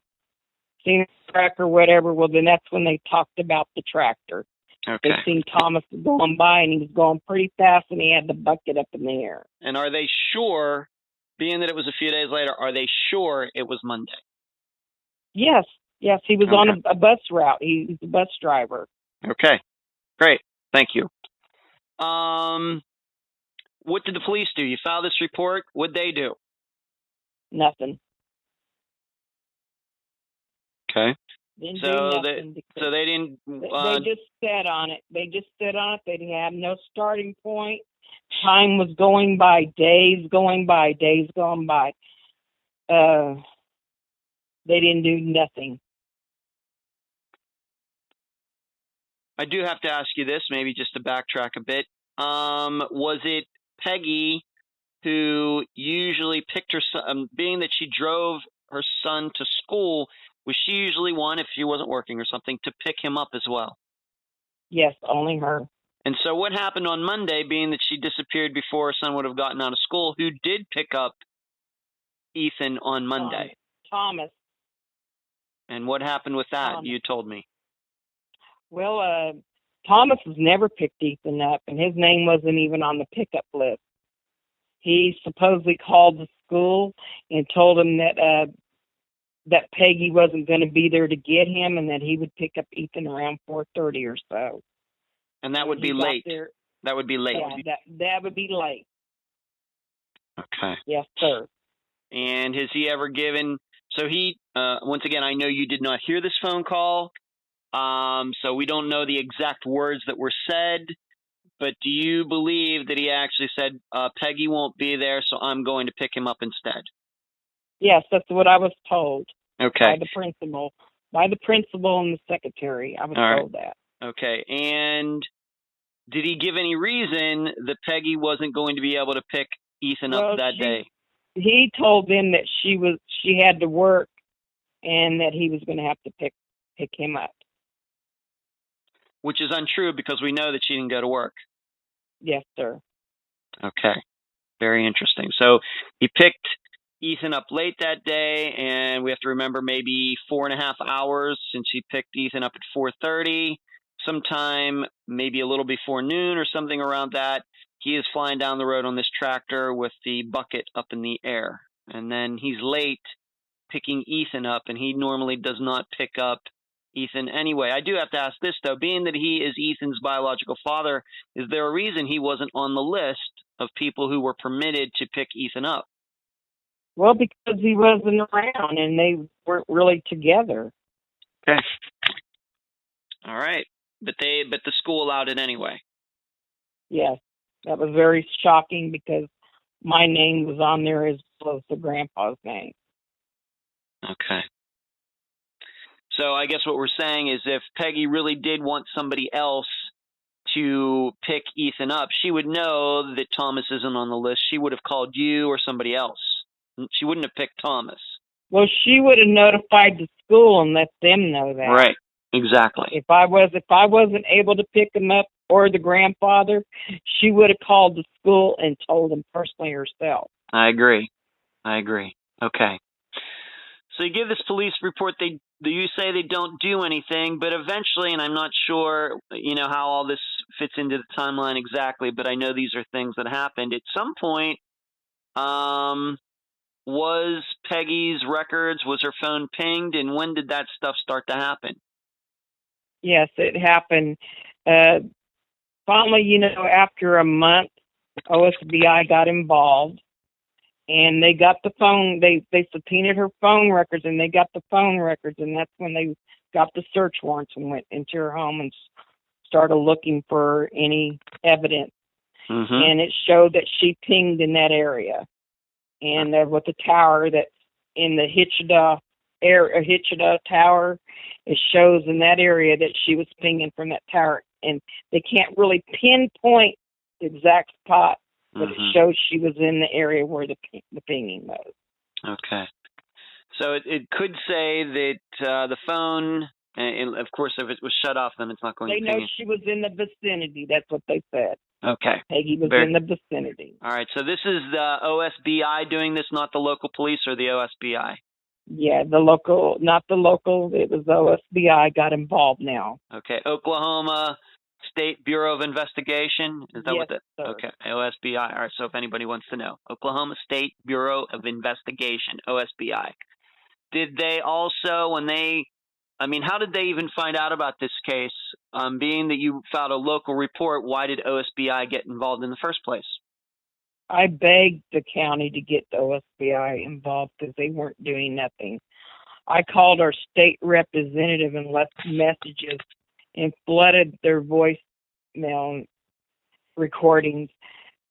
tractor or whatever. Well, then that's when they talked about the tractor. Okay. They seen Thomas going by, and he was going pretty fast, and he had the bucket up in the air. And are they sure, being that it was a few days later, are they sure it was Monday? Yes, he was on a bus route. He's a bus driver. Okay, great. Thank you. What did the police do? You filed this report. What'd they do? Nothing. Okay. Didn't So do nothing. they didn't. They just sat on it. They didn't have no starting point. Time was going by, days going by. They didn't do nothing. I do have to ask you this, maybe just to backtrack a bit. Was it Peggy who usually picked her son, being that she drove her son to school, was she usually one, if she wasn't working or something, to pick him up as well? Yes, only her. And so what happened on Monday, being that she disappeared before her son would have gotten out of school? Who did pick up Ethan on Monday? Thomas. And what happened with that? Thomas. You told me. Well, Thomas has never picked Ethan up, and his name wasn't even on the pickup list. He supposedly called the school and told him that Peggy wasn't going to be there to get him, and that he would pick up Ethan around 4:30 or so. And that would be late. That would be late. Yeah, that would be late. Okay. Yes, sir. And has he ever given? So he, once again, I know you did not hear this phone call, so we don't know the exact words that were said. But do you believe that he actually said, Peggy won't be there, so I'm going to pick him up instead? Yes, that's what I was told. Okay. By the principal and the secretary. I was told that. Okay. And did he give any reason that Peggy wasn't going to be able to pick Ethan up that day? He told them that she had to work, and that he was going to have to pick him up. Which is untrue, because we know that she didn't go to work. Yes, sir. Okay. Very interesting. So he picked Ethan up late that day, and we have to remember maybe 4.5 hours, since he picked Ethan up at 4:30, sometime maybe a little before noon or something around that. He is flying down the road on this tractor with the bucket up in the air. And then he's late picking Ethan up, and he normally does not pick up Ethan anyway. I do have to ask this, though. Being that he is Ethan's biological father, is there a reason he wasn't on the list of people who were permitted to pick Ethan up? Well, because he wasn't around, and they weren't really together. Okay. All right. But the school allowed it anyway. Yes. That was very shocking, because my name was on there as well as the grandpa's name. Okay. So I guess what we're saying is, if Peggy really did want somebody else to pick Ethan up, she would know that Thomas isn't on the list. She would have called you or somebody else. She wouldn't have picked Thomas. Well, she would have notified the school and let them know that. Right. Exactly. If I wasn't able to pick him up, or the grandfather, she would have called the school and told him personally herself. I agree. Okay. So you give this police report. You say they don't do anything, but eventually, and I'm not sure, how all this fits into the timeline exactly, but I know these are things that happened. At some point, was Peggy's records? Was her phone pinged? And when did that stuff start to happen? Yes, it happened. Finally, after a month, OSBI got involved, and they got the phone. They subpoenaed her phone records, and they got the phone records, and that's when they got the search warrants and went into her home and started looking for any evidence. Mm-hmm. And it showed that she pinged in that area, and with the tower that's in the Hitchida Tower, it shows in that area that she was pinging from that tower, and they can't really pinpoint the exact spot, but it shows she was in the area where the pinging was. Okay. So it could say that the phone, and of course, if it was shut off, then it's not going to ping. They know she was in the vicinity. That's what they said. Okay. Peggy was in the vicinity. All right. So this is the OSBI doing this, not the local police or the OSBI? Yeah, not the local. It was the OSBI got involved now. Okay. Oklahoma State Bureau of Investigation? Is that yes, what that? Sir. Okay. OSBI. All right. So if anybody wants to know, Oklahoma State Bureau of Investigation, OSBI. Did they also, how did they even find out about this case? Being that you filed a local report, why did OSBI get involved in the first place? I begged the county to get the OSBI involved because they weren't doing nothing. I called our state representative and left messages and flooded their voicemail recordings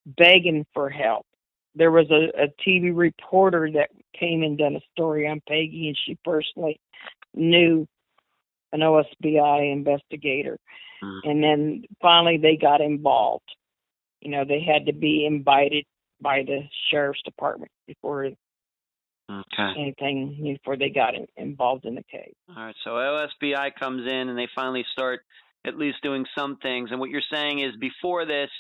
begging for help. There was a TV reporter that came and done a story on Peggy, and she personally knew an OSBI investigator. And then finally they got involved. They had to be invited by the sheriff's department before they got involved in the case. All right, so OSBI comes in and they finally start at least doing some things. And what you're saying is before this,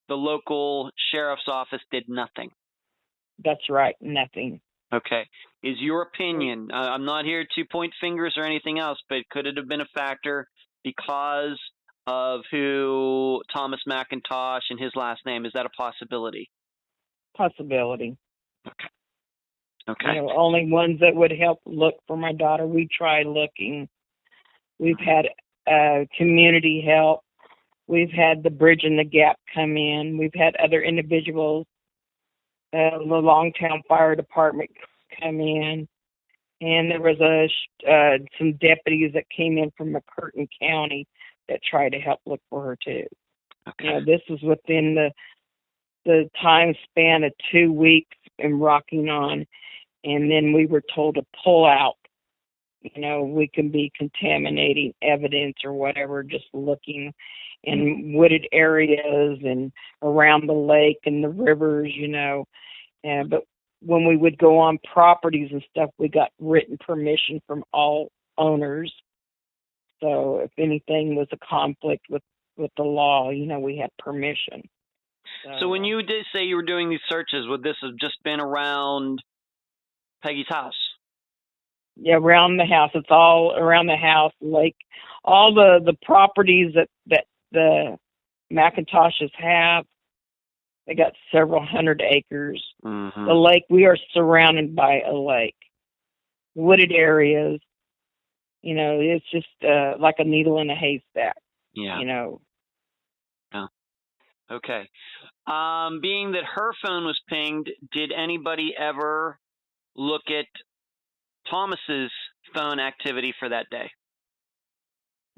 the local sheriff's office did nothing. That's right, nothing. Okay. Is your opinion, I'm not here to point fingers or anything else, but could it have been a factor because of who Thomas Mcintosh and his last name? Is that a possibility? Possibility. Okay. Only ones that would help look for my daughter. We tried looking. We've had community help. We've had the Bridge and the Gap come in. We've had other individuals, the Longtown Fire Department come in. And there was some deputies that came in from McCurtain County that tried to help look for her too. Okay. This was within the time span of 2 weeks in Rocking On, and then we were told to pull out. We can be contaminating evidence or whatever, just looking in wooded areas and around the lake and the rivers, but when we would go on properties and stuff, we got written permission from all owners. So if anything was a conflict with the law, we had permission. So when you did say you were doing these searches, would this have just been around Peggy's house? Yeah, around the house. It's all around the house, lake, all the properties that the McIntoshes have. They got several hundred acres. Mm-hmm. The lake, we are surrounded by a lake. Wooded areas. It's just like a needle in a haystack. Yeah. Yeah. Okay. Being that her phone was pinged, did anybody ever look at Thomas's phone activity for that day?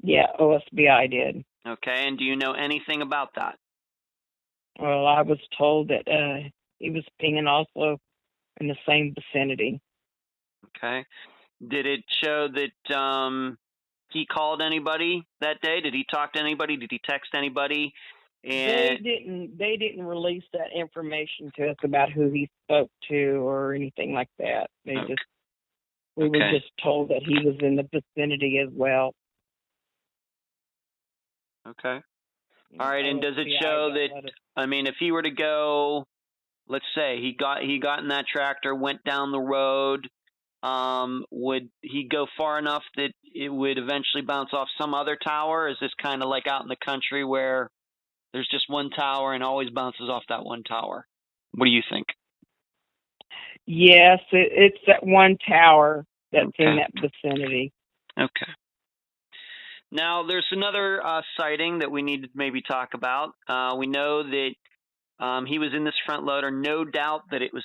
Yeah, OSBI did. Okay. And do you know anything about that? Well, I was told that he was pinging also in the same vicinity. Okay. Did it show that he called anybody that day? Did he talk to anybody? Did he text anybody? And They didn't release that information to us about who he spoke to or anything like that. We were just told that he was in the vicinity as well. Okay. All right. And does it show that, if he were to go, let's say he got in that tractor, went down the road, would he go far enough that it would eventually bounce off some other tower? Is this kind of like out in the country where there's just one tower and always bounces off that one tower? What do you think? Yes, it's that one tower that's Okay. in that vicinity. Okay. Now, there's another sighting that we need to maybe talk about. We know that he was in this front loader. No doubt that it was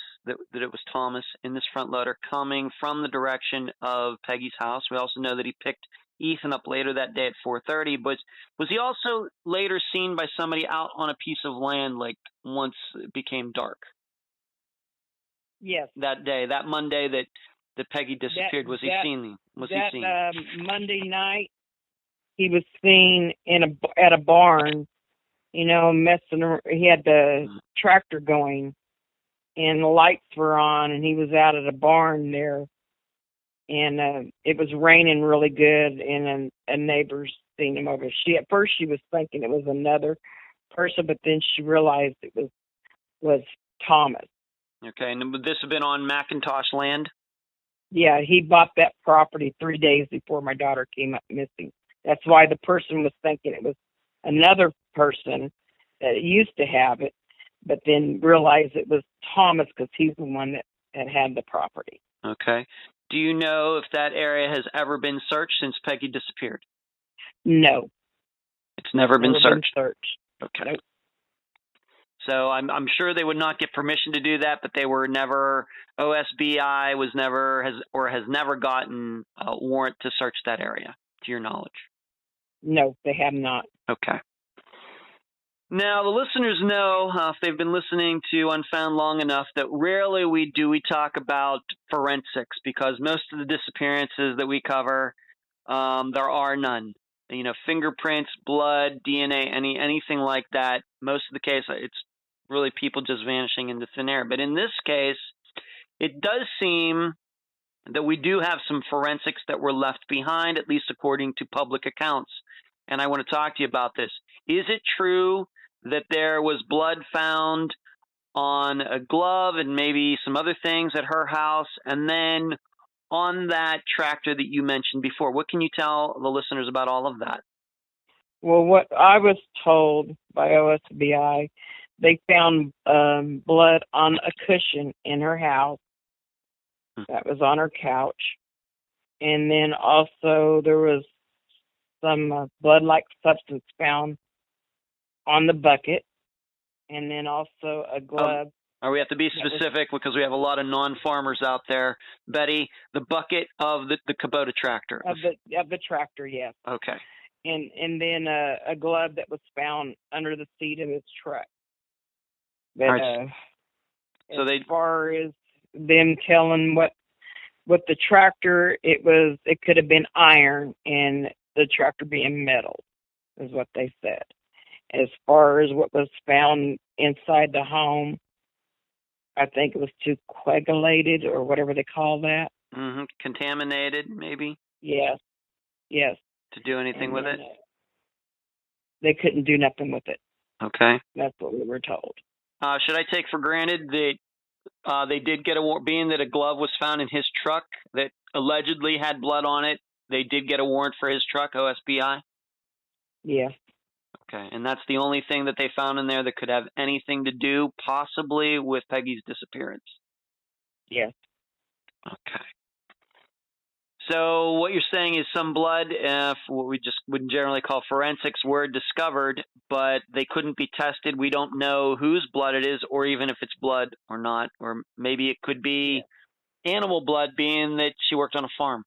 Thomas in this front loader coming from the direction of Peggy's house. We also know that he picked Ethan up later that day at 4:30. But was he also later seen by somebody out on a piece of land, like once it became dark? Yes. That day, that Monday that Peggy disappeared, was he seen? Monday night, he was seen at a barn, messing around. He had the tractor going, and the lights were on, and he was out at a barn there, and it was raining really good, and a neighbor's seen him over. At first she was thinking it was another person, but then she realized it was Thomas. Okay, and would this have been on Mcintosh land? Yeah, he bought that property 3 days before my daughter came up missing. That's why the person was thinking it was another person that used to have it, but then realized it was Thomas because he's the one that had the property. Okay. Do you know if that area has ever been searched since Peggy disappeared? No. It's never been searched. Okay. Nope. So I'm sure they would not get permission to do that, but they were never, OSBI has never gotten a warrant to search that area, to your knowledge. No, they have not. Okay. Now, the listeners know, if they've been listening to Unfound long enough, that rarely we talk about forensics, because most of the disappearances that we cover, there are none. Fingerprints, blood, DNA, anything like that. Most of the case, it's really people just vanishing into thin air. But in this case, it does seem that we do have some forensics that were left behind, at least according to public accounts. And I want to talk to you about this. Is it true that there was blood found on a glove and maybe some other things at her house, and then on that tractor that you mentioned before? What can you tell the listeners about all of that? Well, what I was told by OSBI, they found blood on a cushion in her house that was on her couch. And then also there was some blood-like substance found on the bucket. And then also a glove. We have to be specific because we have a lot of non-farmers out there. Betty, the bucket of the Kubota tractor. Of the tractor, yes. Okay. And then a glove that was found under the seat of his truck. But, all right. So as far as them telling what the tractor, it could have been iron, and the tractor being metal, is what they said. As far as what was found inside the home, I think it was too coagulated, or whatever they call that. Mm-hmm. Contaminated, maybe? Yes. To do anything with it? They couldn't do nothing with it. Okay. That's what we were told. Should I take for granted that they did get a warrant, being that a glove was found in his truck that allegedly had blood on it, they did get a warrant for his truck, OSBI? Yeah. Okay, and that's the only thing that they found in there that could have anything to do, possibly, with Peggy's disappearance? Yes. Okay. So what you're saying is some blood, what we just would generally call forensics, were discovered, but they couldn't be tested. We don't know whose blood it is, or even if it's blood or not, or maybe it could be animal blood, being that she worked on a farm.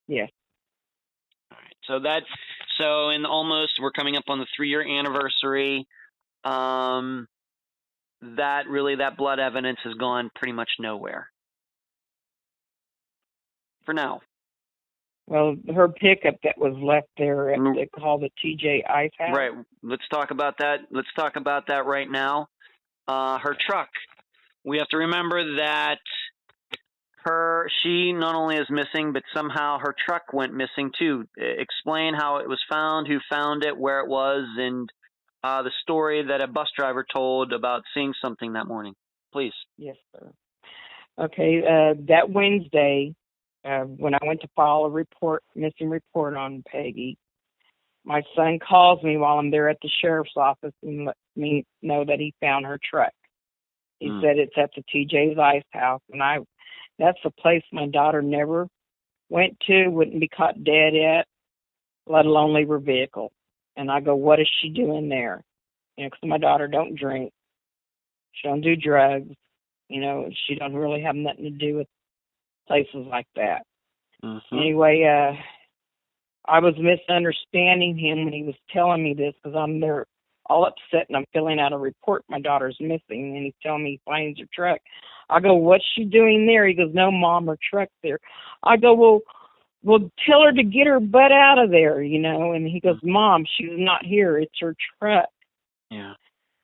Yes. All right. So we're coming up on the 3-year anniversary. That blood evidence has gone pretty much nowhere for now. Well, her pickup that was left there at they call the TJ Ice House. Right. Let's talk about that. Let's talk about that right now. Her truck. We have to remember that she not only is missing, but somehow her truck went missing too. Explain how it was found, who found it, where it was, and the story that a bus driver told about seeing something that morning. Please. Yes, sir. Okay. That Wednesday, when I went to file a missing report on Peggy, my son calls me while I'm there at the sheriff's office and lets me know that he found her truck. He said it's at the TJ's Ice House, and that's a place my daughter never went to, wouldn't be caught dead at, let alone leave her vehicle. And I go, what is she doing there? You know, 'cause my daughter don't drink. She don't do drugs. You know, she don't really have nothing to do with places like that. Mm-hmm. Anyway, I was misunderstanding him when he was telling me this, because I'm there all upset and I'm filling out a report. My daughter's missing, and he's telling me he finds her truck. I go, what's she doing there? He goes, no, Mom, her truck's there. I go, well, tell her to get her butt out of there, you know. And he goes, Mom, she's not here. It's her truck. Yeah.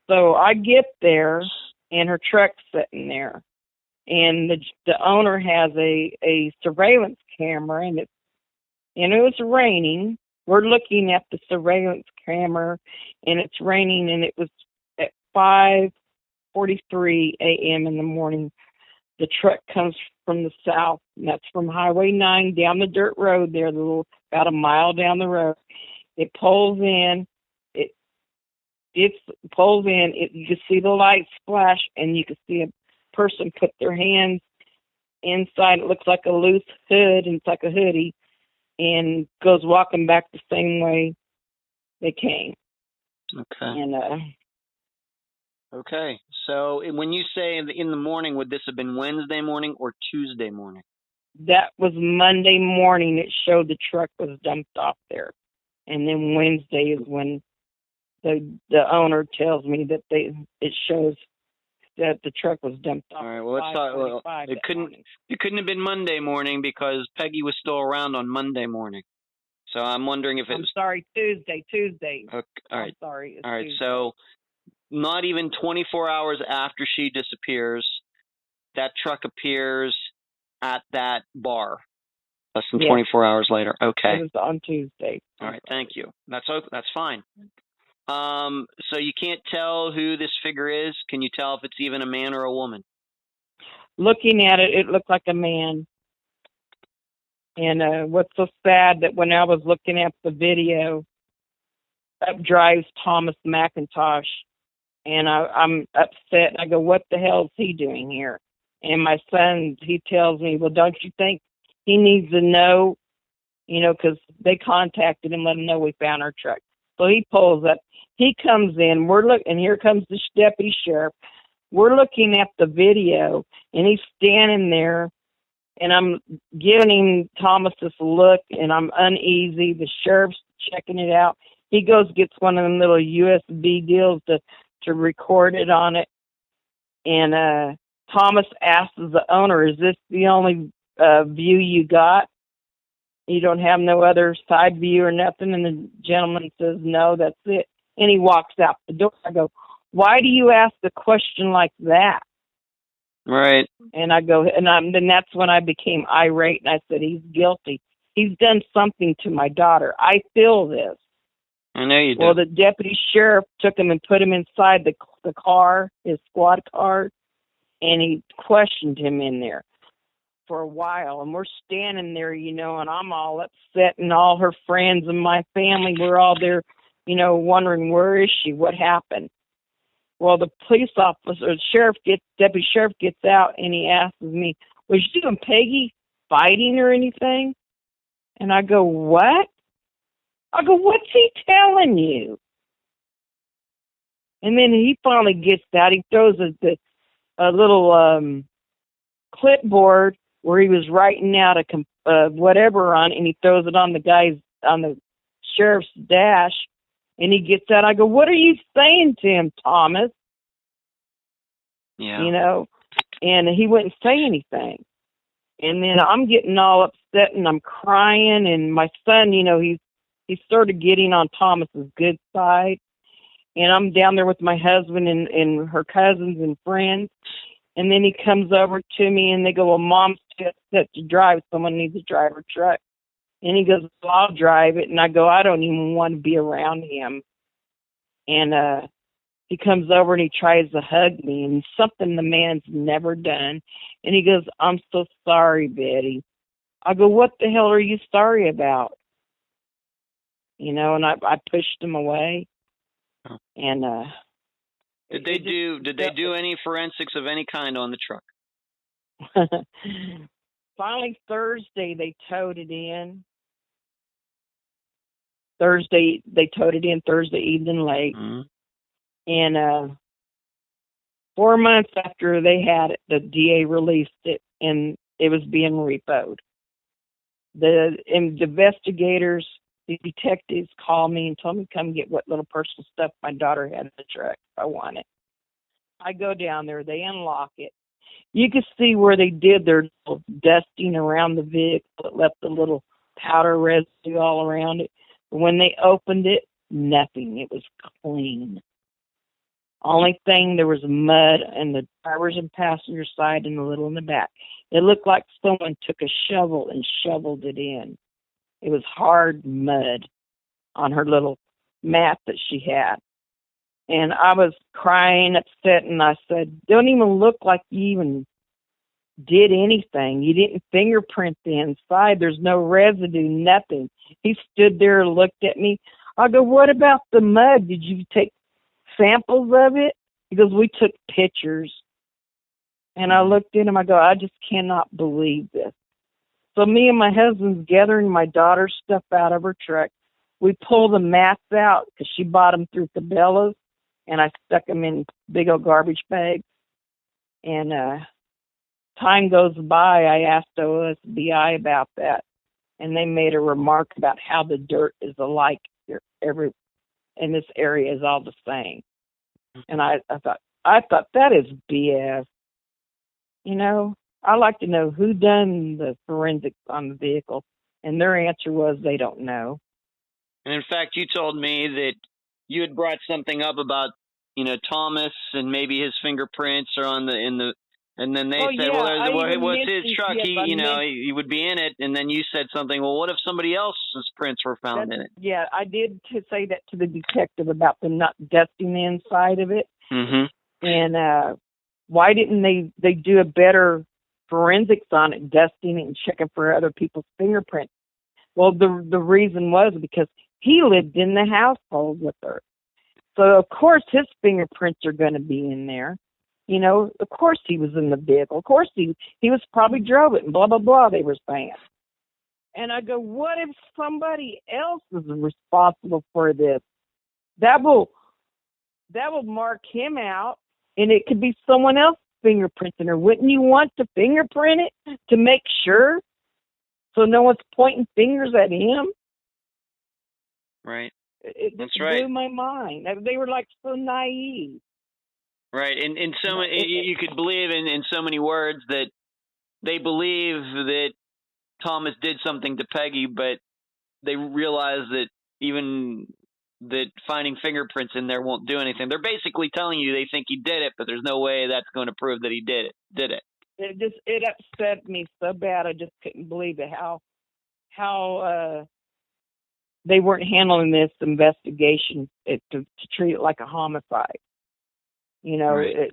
So I get there, and her truck's sitting there. And the owner has a surveillance camera, and it was raining. We're looking at the surveillance camera, and it's raining, and it was at 5:43 a.m. in the morning. The truck comes from the south, and that's from Highway 9 down the dirt road there, about a mile down the road. It pulls in. You can see the lights flash, and you can see a person put their hands inside. It looks like a loose hood, and it's like a hoodie, and goes walking back the same way they came. Okay. And Okay. So when you say in the morning, would this have been Wednesday morning or Tuesday morning? that was Monday morning. It showed the truck was dumped off there, and then Wednesday is when the owner tells me that it shows that the truck was dumped off. All right. Well, let's talk. Well, it couldn't have been Monday morning because Peggy was still around on Monday morning. So I'm wondering if it was. I'm sorry, Tuesday. Okay, all right. I'm sorry. All right. Tuesday. So not even 24 hours after she disappears, that truck appears at that bar. Less than 24 hours later. Okay. It was on Tuesday. All right. Thank you. That's fine. So you can't tell who this figure is? Can you tell if it's even a man or a woman? Looking at it, it looked like a man. And what's so sad that when I was looking at the video, up drives Thomas Mcintosh, and I'm upset. I go, what the hell is he doing here? And my son, he tells me, well, don't you think he needs to know, because they contacted him, let him know we found our truck. So he pulls up. He comes in. And here comes the deputy sheriff. We're looking at the video, and he's standing there, and I'm giving him Thomas this look, and I'm uneasy. The sheriff's checking it out. He goes, gets one of them little USB deals to record it on it. And Thomas asks the owner, is this the only view you got? You don't have no other side view or nothing? And the gentleman says, no, that's it. And he walks out the door. I go, why do you ask a question like that? Right. And I go, then that's when I became irate, and I said, he's guilty. He's done something to my daughter. I feel this. I know you do. Well, the deputy sheriff took him and put him inside the car, his squad car, and he questioned him in there for a while. And we're standing there, and I'm all upset, and all her friends and my family, we're all there, wondering, where is she? What happened? Well, the police officer, deputy sheriff gets out, and he asks me, was you and Peggy fighting or anything? And I go, what? I go, what's he telling you? And then he finally gets out. He throws a little clipboard where he was writing out whatever on, and he throws it on the sheriff's dash. And he gets out. I go, what are you saying to him, Thomas? Yeah. And he wouldn't say anything. And then I'm getting all upset, and I'm crying. And my son, he's sort of getting on Thomas's good side. And I'm down there with my husband and her cousins and friends. And then he comes over to me, and they go, well, Mom's too upset to drive. Someone needs to drive her truck. And he goes, well, I'll drive it. And I go, I don't even want to be around him. And he comes over and he tries to hug me, and something the man's never done. And he goes, I'm so sorry, Betty. I go, what the hell are you sorry about? And I pushed him away. And Did they do any forensics of any kind on the truck? Finally, Thursday, they towed it in. Thursday evening late. Mm-hmm. And 4 months after they had it, the DA released it, and it was being repoed. The investigators, the detectives called me and told me to come get what little personal stuff my daughter had in the truck if I want it. I go down there. They unlock it. You could see where they did their little dusting around the vehicle. It left a little powder residue all around it. But when they opened it, nothing. It was clean. Only thing, there was mud in the driver's and passenger side and a little in the back. It looked like someone took a shovel and shoveled it in. It was hard mud on her little mat that she had. And I was crying, upset, and I said, don't even look like you even did anything. You didn't fingerprint the inside. There's no residue, nothing. He stood there and looked at me. I go, what about the mud? Did you take samples of it? He goes, we took pictures. And I looked at him. I go, I just cannot believe this. So me and my husband's gathering my daughter's stuff out of her truck. We pull the mats out because she bought them through Cabela's, and I stuck them in big old garbage bags. And time goes by. I asked OSBI about that, and they made a remark about how the dirt is alike here. In this area is all the same. And I thought that is BS. You know, I like to know who done the forensics on the vehicle, and their answer was they don't know. And in fact, you told me that you had brought something up about, Thomas and maybe his fingerprints are on and then they said, well, it was his truck. He would be in it. And then you said something, well, what if somebody else's prints were found in it? Yeah, I did say that to the detective about the not dusting the inside of it. Mm-hmm. And why didn't they do a better forensics on it, dusting it and checking for other people's fingerprints? Well, the reason was because he lived in the household with her. So, of course, his fingerprints are going to be in there. You know, of course he was in the vehicle. Of course he was probably drove it and blah, blah, blah, they were saying. And I go, what if somebody else is responsible for this? That will mark him out, and it could be someone else's fingerprints in there. Wouldn't you want to fingerprint it to make sure so no one's pointing fingers at him? Right. It That's blew my mind. They were like so naive. Right. And so you could believe in so many words that they believe that Thomas did something to Peggy, but they realize that even that finding fingerprints in there won't do anything. They're basically telling you they think he did it, but there's no way that's going to prove that he did it. It upset me so bad. I just couldn't believe it. How they weren't handling this investigation to treat it like a homicide. You know, right.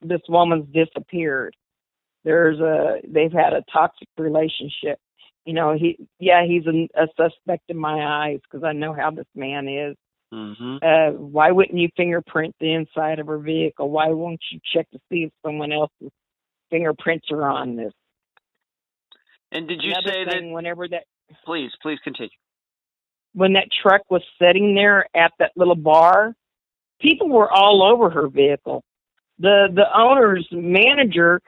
This woman's disappeared. They've had a toxic relationship. You know, he's a suspect in my eyes because I know how this man is. Mm-hmm. Why wouldn't you fingerprint the inside of her vehicle? Why won't you check to see if someone else's fingerprints are on this? And did you Another say thing, that? Whenever that, please continue. When that truck was sitting there at that little bar, people were all over her vehicle. The owner's manager,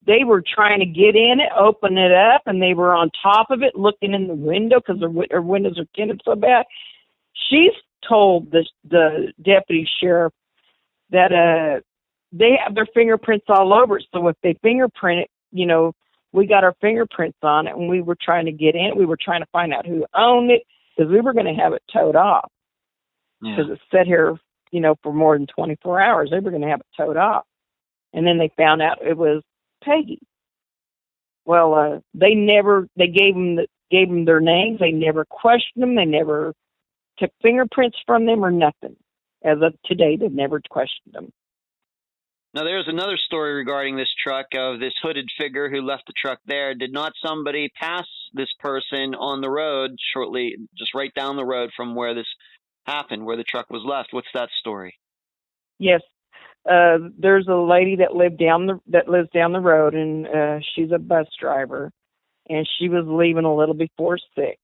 they were trying to get in it, open it up, and they were on top of it, looking in the window because her windows are tinted so bad. She's told the deputy sheriff that they have their fingerprints all over it. So if they fingerprint it, you know, we got our fingerprints on it, and we were trying to get in it. We were trying to find out who owned it because we were going to have it towed off because it sat here, you know, for more than 24 hours. They were going to have it towed off. And then they found out it was Peggy. Well, they gave them their names. They never questioned them. They never took fingerprints from them or nothing. As of today, they've never questioned them. Now, there's another story regarding this truck of this hooded figure who left the truck there. Did not somebody pass this person on the road shortly, just right down the road from where this happened, where the truck was left? What's that story? Yes. There's a lady that lives down the road, and she's a bus driver, and she was leaving a little before 6.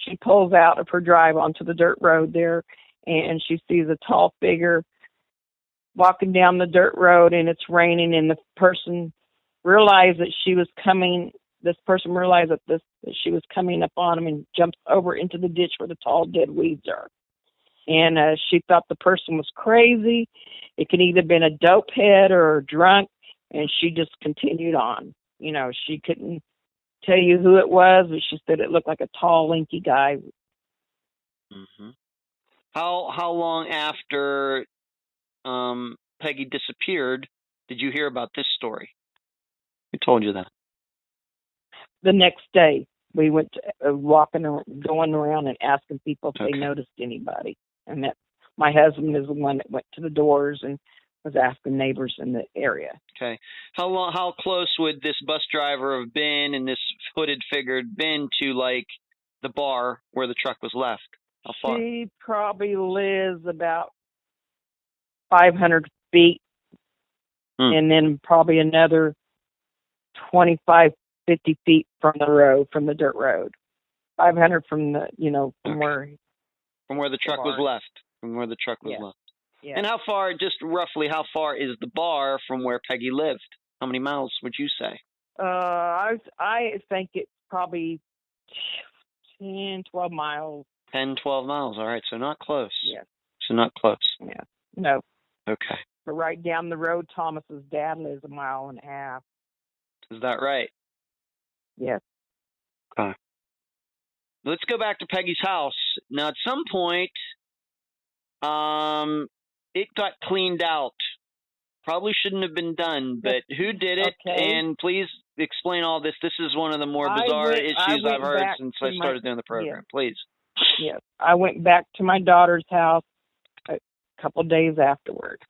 She pulls out of her drive onto the dirt road there, and she sees a tall figure walking down the dirt road, and it's raining, and the person realized that she was coming. This person realized that she was coming up on him and jumps over into the ditch where the tall dead weeds are. And she thought the person was crazy. It could either have been a dope head or drunk, and she just continued on. You know, she couldn't tell you who it was, but she said it looked like a tall, lanky guy. Mm-hmm. How long after Peggy disappeared did you hear about this story? Who told you that? The next day, we went going around and asking people if they noticed anybody. And that my husband is the one that went to the doors and was asking neighbors in the area. Okay. How close would this bus driver have been and this hooded figure been to, like, the bar where the truck was left? How far? She probably lives about 500 feet, and then probably another 25, 50 feet from the dirt road. 500 from the, from where the truck was left. From where the truck was left. Yeah. And how far, just roughly, how far is the bar from where Peggy lived? How many miles would you say? I think it's probably 10, 12 miles. 10, 12 miles. All right, so not close. Yeah. So not close. Yeah. No. Okay. But right down the road, Thomas's dad lives 1.5 miles. Is that right? Yes. Okay. Let's go back to Peggy's house. Now, at some point, it got cleaned out. Probably shouldn't have been done, but who did it? Okay. And please explain all this. This is one of the more bizarre issues I've heard since I started doing the program. Please. Yes. I went back to my daughter's house a couple of days afterward.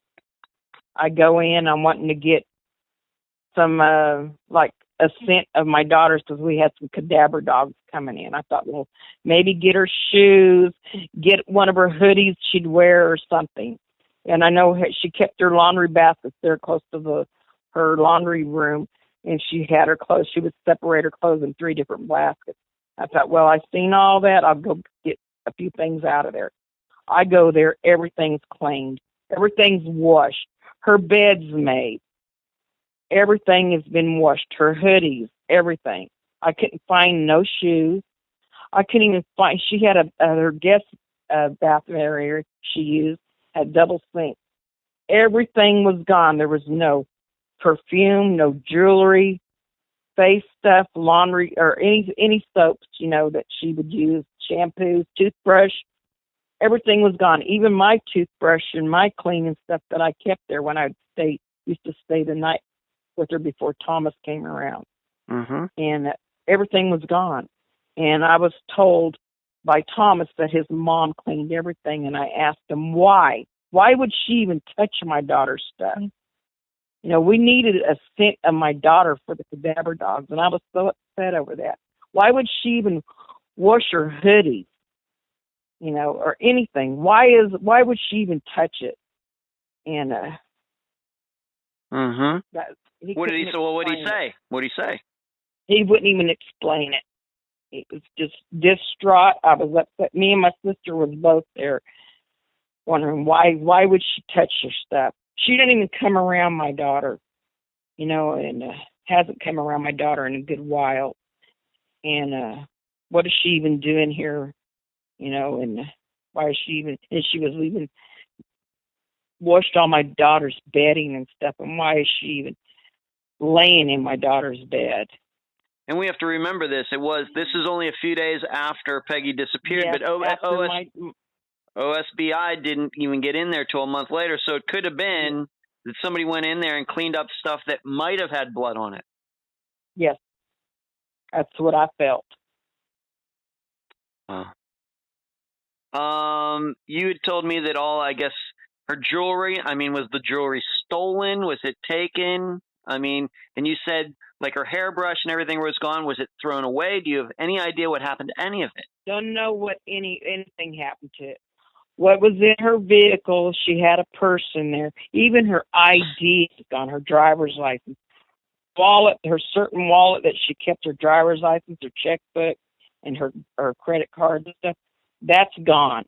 I go in, I'm wanting to get some, a scent of my daughter's because we had some cadaver dogs coming in. I thought, well, maybe get her shoes, get one of her hoodies she'd wear or something. And I know she kept her laundry baskets there close to her laundry room, and she had her clothes. She would separate her clothes in 3 different baskets. I thought, well, I've seen all that. I'll go get a few things out of there. I go there. Everything's cleaned. Everything's washed. Her bed's made. Everything has been washed. Her hoodies, everything. I couldn't find no shoes. I couldn't even find. She had her guest bathroom area she used had double sinks. Everything was gone. There was no perfume, no jewelry, face stuff, laundry, or any soaps, that she would use, shampoo, toothbrush. Everything was gone. Even my toothbrush and my cleaning stuff that I kept there when I used to stay the night with her before Thomas came around. Mm-hmm. And everything was gone. And I was told by Thomas that his mom cleaned everything, and I asked him why. Why would she even touch my daughter's stuff? We needed a scent of my daughter for the cadaver dogs, and I was so upset over that. Why would she even wash her hoodies, or anything? Why would she even touch it? And what did he say? Well, what did he say? What did he say? He wouldn't even explain it. He was just distraught. I was upset. Me and my sister was both there, wondering why would she touch her stuff? She didn't even come around my daughter, and hasn't come around my daughter in a good while. And what is she even doing here? And why is she even? And she was even washed all my daughter's bedding and stuff. And why is she even laying in my daughter's bed? And we have to remember this. This is only a few days after Peggy disappeared, yes, but OSBI didn't even get in there till a month later, so it could have been that somebody went in there and cleaned up stuff that might have had blood on it. Yes, that's what I felt. You had told me that her jewelry, was the jewelry stolen? Was it taken? And you said, like, her hairbrush and everything was gone. Was it thrown away? Do you have any idea what happened to any of it? Don't know what anything happened to it. what was in her vehicle. She had a purse in there. Even her ID on her driver's license. Wallet, her certain wallet that she kept her driver's license, her checkbook, and her credit cards and stuff, that's gone.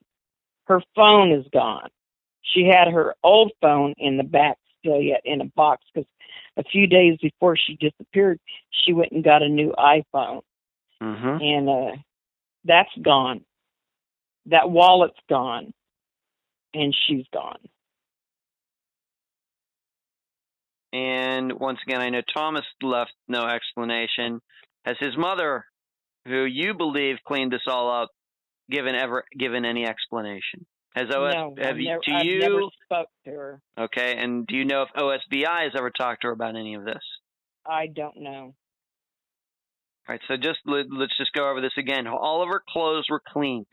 Her phone is gone. She had her old phone in the back still yet in a box because a few days before she disappeared, she went and got a new iPhone. Mm-hmm. And that's gone. That wallet's gone. And she's gone. And once again, I know Thomas left no explanation. Has his mother, who you believe cleaned this all up, given any explanation? Has No, I've never spoke to her. Okay, and do you know if OSBI has ever talked to her about any of this? I don't know. All right, so let's just go over this again. All of her clothes were cleaned.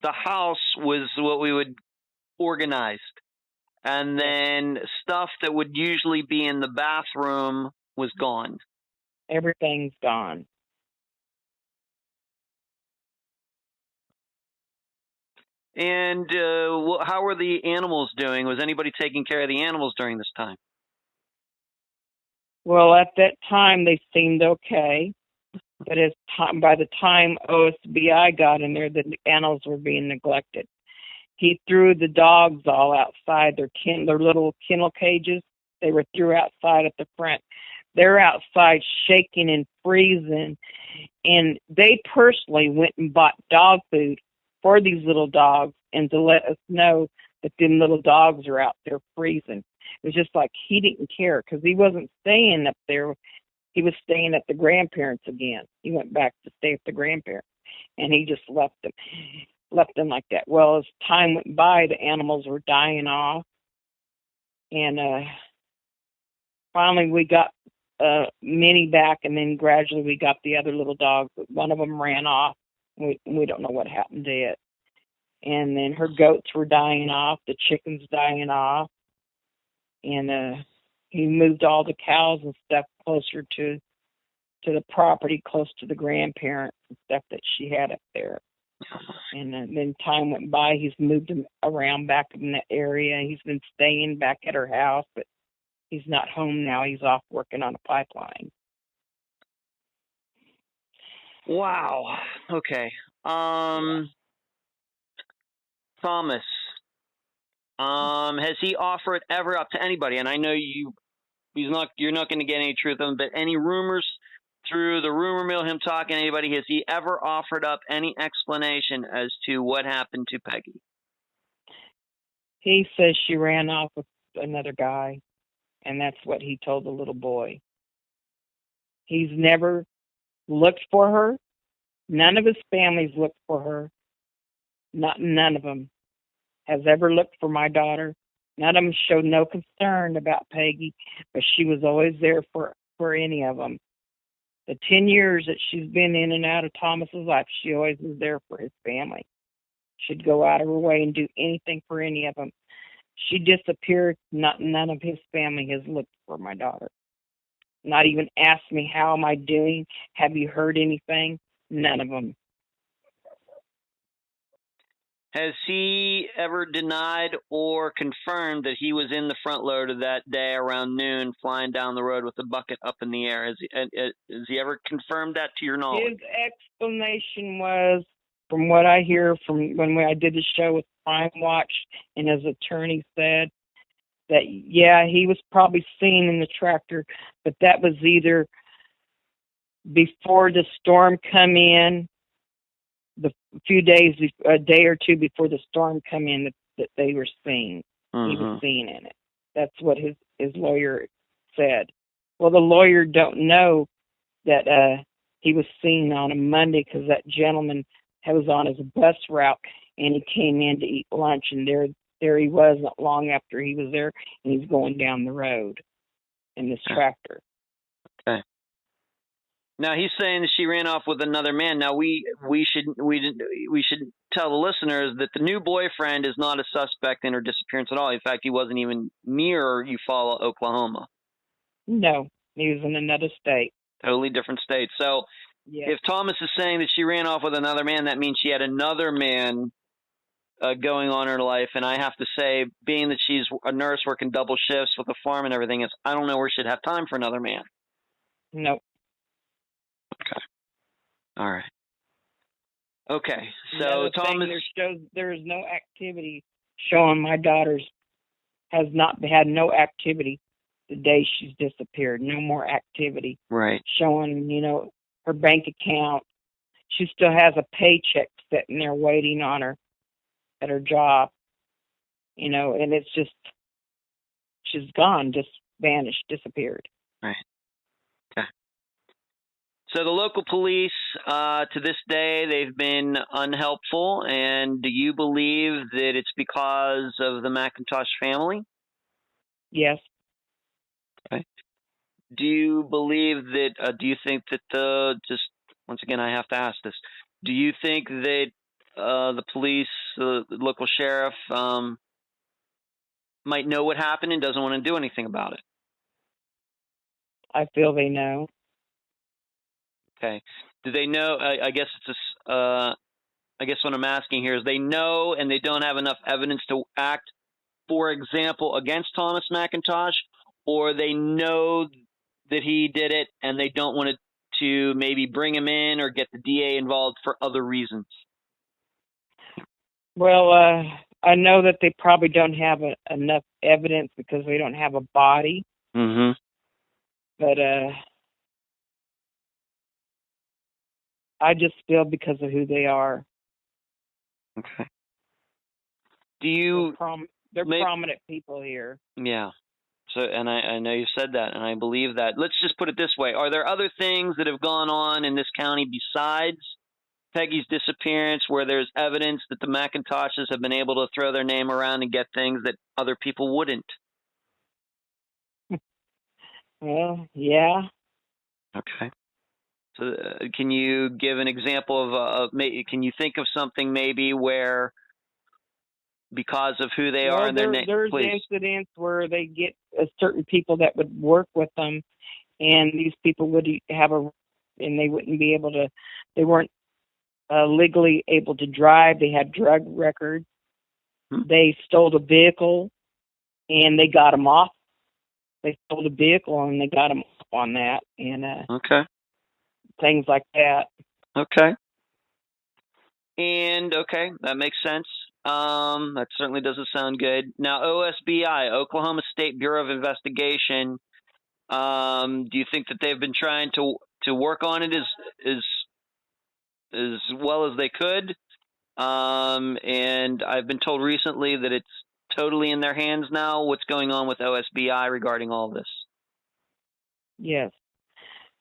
The house was what we would organized. And then stuff that would usually be in the bathroom was gone. Everything's gone. And how were the animals doing? Was anybody taking care of the animals during this time? Well, at that time, they seemed okay. But by the time OSBI got in there, the animals were being neglected. He threw the dogs all outside their little kennel cages. They were threw outside at the front. They're outside shaking and freezing. And they personally went and bought dog food for these little dogs and to let us know that them little dogs are out there freezing. It was just like he didn't care because he wasn't staying up there. He was staying at the grandparents again. He went back to stay at the grandparents, and he just left them like that. Well, as time went by, the animals were dying off, and finally we got Minnie back, and then gradually we got the other little dogs. One of them ran off. We don't know what happened to it. And then her goats were dying off, the chickens dying off, and he moved all the cows and stuff closer to the property, close to the grandparents and stuff that she had up there. And then time went by. He's moved them around back in that area. He's been staying back at her house, but he's not home now. He's off working on a pipeline. Wow. Okay. Thomas, has he offered ever up to anybody? And I know you're not going to get any truth on him, but any rumors through the rumor mill, him talking to anybody, has he ever offered up any explanation as to what happened to Peggy? He says she ran off with another guy, and that's what he told the little boy. He's never looked for her. None of his family's looked for her. None of them has ever looked for my daughter. None of them showed no concern about Peggy, but she was always there for any of them. The 10 years that she's been in and out of Thomas's life, she always was there for his family. She'd go out of her way and do anything for any of them. She disappeared. None of his family has looked for my daughter. Not even asked me, how am I doing? Have you heard anything? None of them. Has he ever denied or confirmed that he was in the front loader that day around noon, flying down the road with the bucket up in the air? Has he ever confirmed that to your knowledge? His explanation was, from what I hear from when I did the show with Crime Watch, and his attorney said that, yeah, he was probably seen in the tractor, but that was either before the storm come in, a day or two before the storm come in, that they were seen. Mm-hmm. He was seen in it. That's what his lawyer said. Well, the lawyer don't know that he was seen on a Monday because that gentleman was on his bus route and he came in to eat lunch, and there he was not long after he was there, and he's going down the road in this tractor. Okay. Now he's saying that she ran off with another man. Now we should tell the listeners that the new boyfriend is not a suspect in her disappearance at all. In fact, he wasn't even near Eufaula, Oklahoma. No, he was in another state. Totally different state. So if Thomas is saying that she ran off with another man, that means she had another man going on in her life, and I have to say, being that she's a nurse working double shifts with a farm and everything, I don't know where she'd have time for another man. No. Okay. All right. Okay. So Another Thomas, thing, there is no activity showing my daughter's has not had no activity the day she's disappeared. No more activity. right. Showing, her bank account. She still has a paycheck sitting there waiting on her at her job. And it's just, she's gone, just vanished, disappeared. Right. Okay. So the local police, to this day, they've been unhelpful. And do you believe that it's because of the Mcintosh family? Yes. Okay. Do you believe that? Do you think that just once again, I have to ask this. Do you think that the police, the local sheriff, might know what happened and doesn't want to do anything about it? I feel they know. Okay. Do they know? I guess it's just. I guess what I'm asking here is they know and they don't have enough evidence to act, for example, against Thomas Mcintosh, or they know that he did it and they don't want to maybe bring him in or get the DA involved for other reasons. Well, I know that they probably don't have enough evidence because they don't have a body. Mm-hmm. But I just feel because of who they are. Okay. Do you? They're prominent people here. Yeah. So, and I know you said that, and I believe that. Let's just put it this way: are there other things that have gone on in this county besides Peggy's disappearance, where there's evidence that the Mcintoshes have been able to throw their name around and get things that other people wouldn't? Well, yeah. Okay. So, can you give an example of? Can you think of something maybe where, because of who they are and their name, there's please. incidents where they get certain people that would work with them, and these people would and they wouldn't be able to. They weren't legally able to drive. They had drug records. They stole a vehicle, and they got them off. They stole the vehicle, and they got them off on that, and Okay. things like that. Okay. And okay, that makes sense. That certainly doesn't sound good. Now, OSBI, Oklahoma State Bureau of Investigation. Do you think that they've been trying to work on it as well as they could? And I've been told recently that it's totally in their hands now. What's going on with OSBI regarding all this? Yes.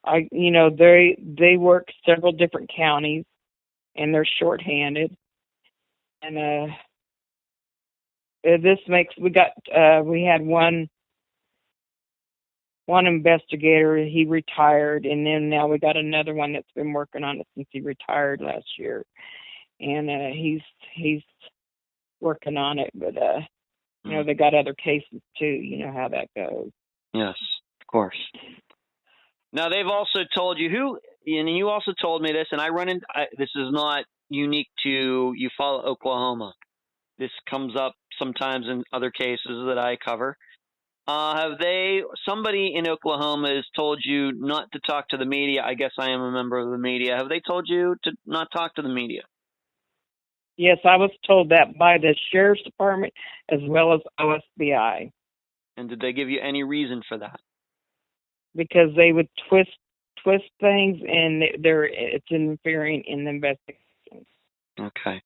They work several different counties, and they're shorthanded. And we had one investigator. He retired, and then now we got another one that's been working on it since he retired last year, and he's working on it. But they got other cases too. You know how that goes. Yes, of course. Now, they've also told you and you also told me this, and this is not unique to Eufaula, Oklahoma. This comes up sometimes in other cases that I cover. Somebody in Oklahoma has told you not to talk to the media? I guess I am a member of the media. Have they told you to not talk to the media? Yes, I was told that by the sheriff's department as well as OSBI. And did they give you any reason for that? Because they would twist things, and it's interfering in the investigation. Okay.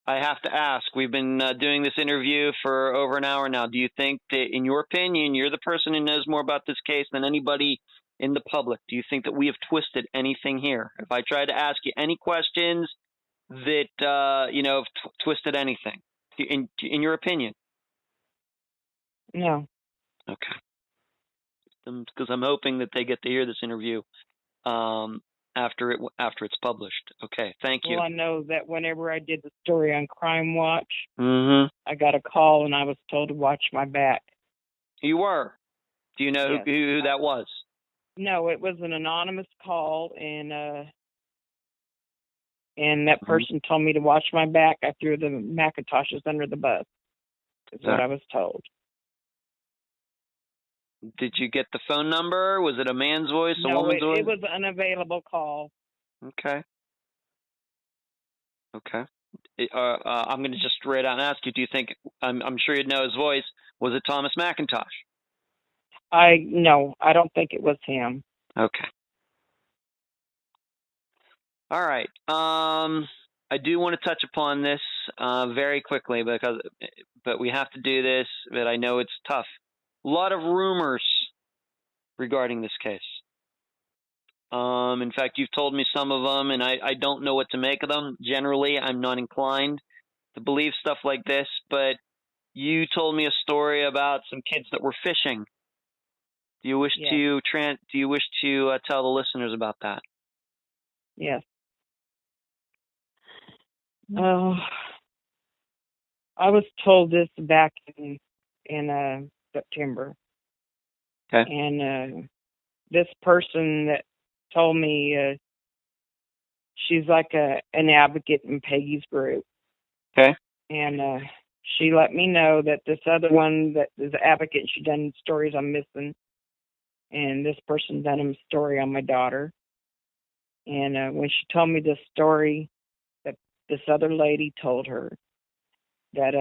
I have to ask, we've been doing this interview for over an hour now. Do you think that, in your opinion, you're the person who knows more about this case than anybody in the public? Do you think that we have twisted anything here? If I tried to ask you any questions that, twisted anything, in your opinion? No. Okay. Because I'm hoping that they get to hear this interview after it's published. Okay, thank you. Well, I know that whenever I did the story on Crime Watch, I got a call and I was told to watch my back. You were? Do you know who that was? No, it was an anonymous call, and and that person told me to watch my back. I threw the Mcintoshes under the bus, is what I was told. Did you get the phone number? Was it a man's voice, a woman's voice? It was an unavailable call. Okay. I'm going to just straight out and ask you, do you think, I'm sure you'd know his voice, was it Thomas Mcintosh? No, I don't think it was him. Okay. All right. I do want to touch upon this very quickly but we have to do this, but I know it's tough. A lot of rumors regarding this case. In fact, you've told me some of them, and I don't know what to make of them. Generally, I'm not inclined to believe stuff like this, but you told me a story about some kids that were fishing. Do you wish to tell the listeners about that? Yes. Oh, I was told this back in September. Okay. And this person that told me she's like an advocate in Peggy's group. Okay. And she let me know that this other one that is an advocate, she done stories on missing, and this person done a story on my daughter. And when she told me this story, that this other lady told her that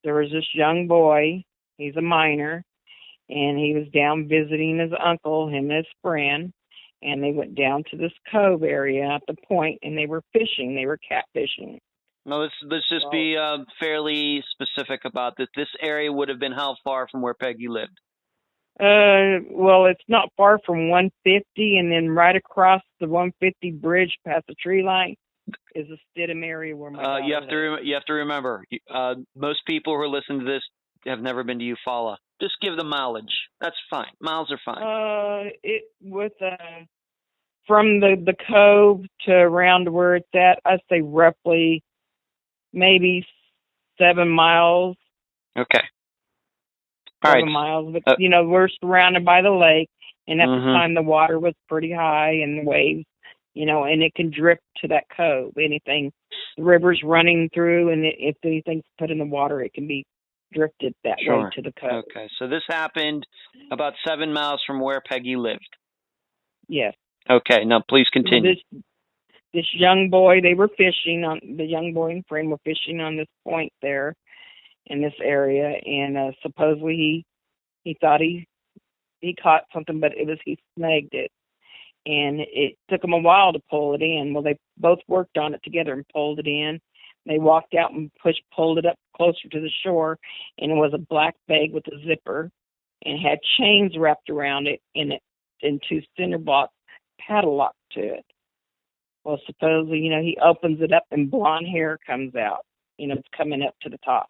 there was this young boy, he's a minor, and he was down visiting his uncle, him and his friend, and they went down to this cove area at the point, and they were fishing. They were catfishing. No, let's just be fairly specific about this. This area would have been how far from where Peggy lived? Well, it's not far from 150, and then right across the 150 bridge past the tree line is the Stidham area where my daughter you have to remember, most people who are listening to this have never been to Eufaula. Just give them mileage. That's fine. Miles are fine. From the cove to around where it's at, I'd say roughly maybe 7 miles. Okay. All 7 miles, but we're surrounded by the lake, and at the time the water was pretty high and the waves, and it can drift to that cove. Anything, the river's running through, and if anything's put in the water, it can be drifted that way to the cove. Okay, so this happened about 7 miles from where Peggy lived. Yes. Okay, now please continue. This young boy, they were fishing the young boy and friend were fishing on this point there in this area, and supposedly he thought he caught something, but he snagged it, and it took him a while to pull it in. Well, they both worked on it together and pulled it in. They walked out and pulled it up closer to the shore, and it was a black bag with a zipper, and had chains wrapped around it, and 2 cinder blocks padlocked to it. Well, supposedly, he opens it up and blonde hair comes out. It's coming up to the top.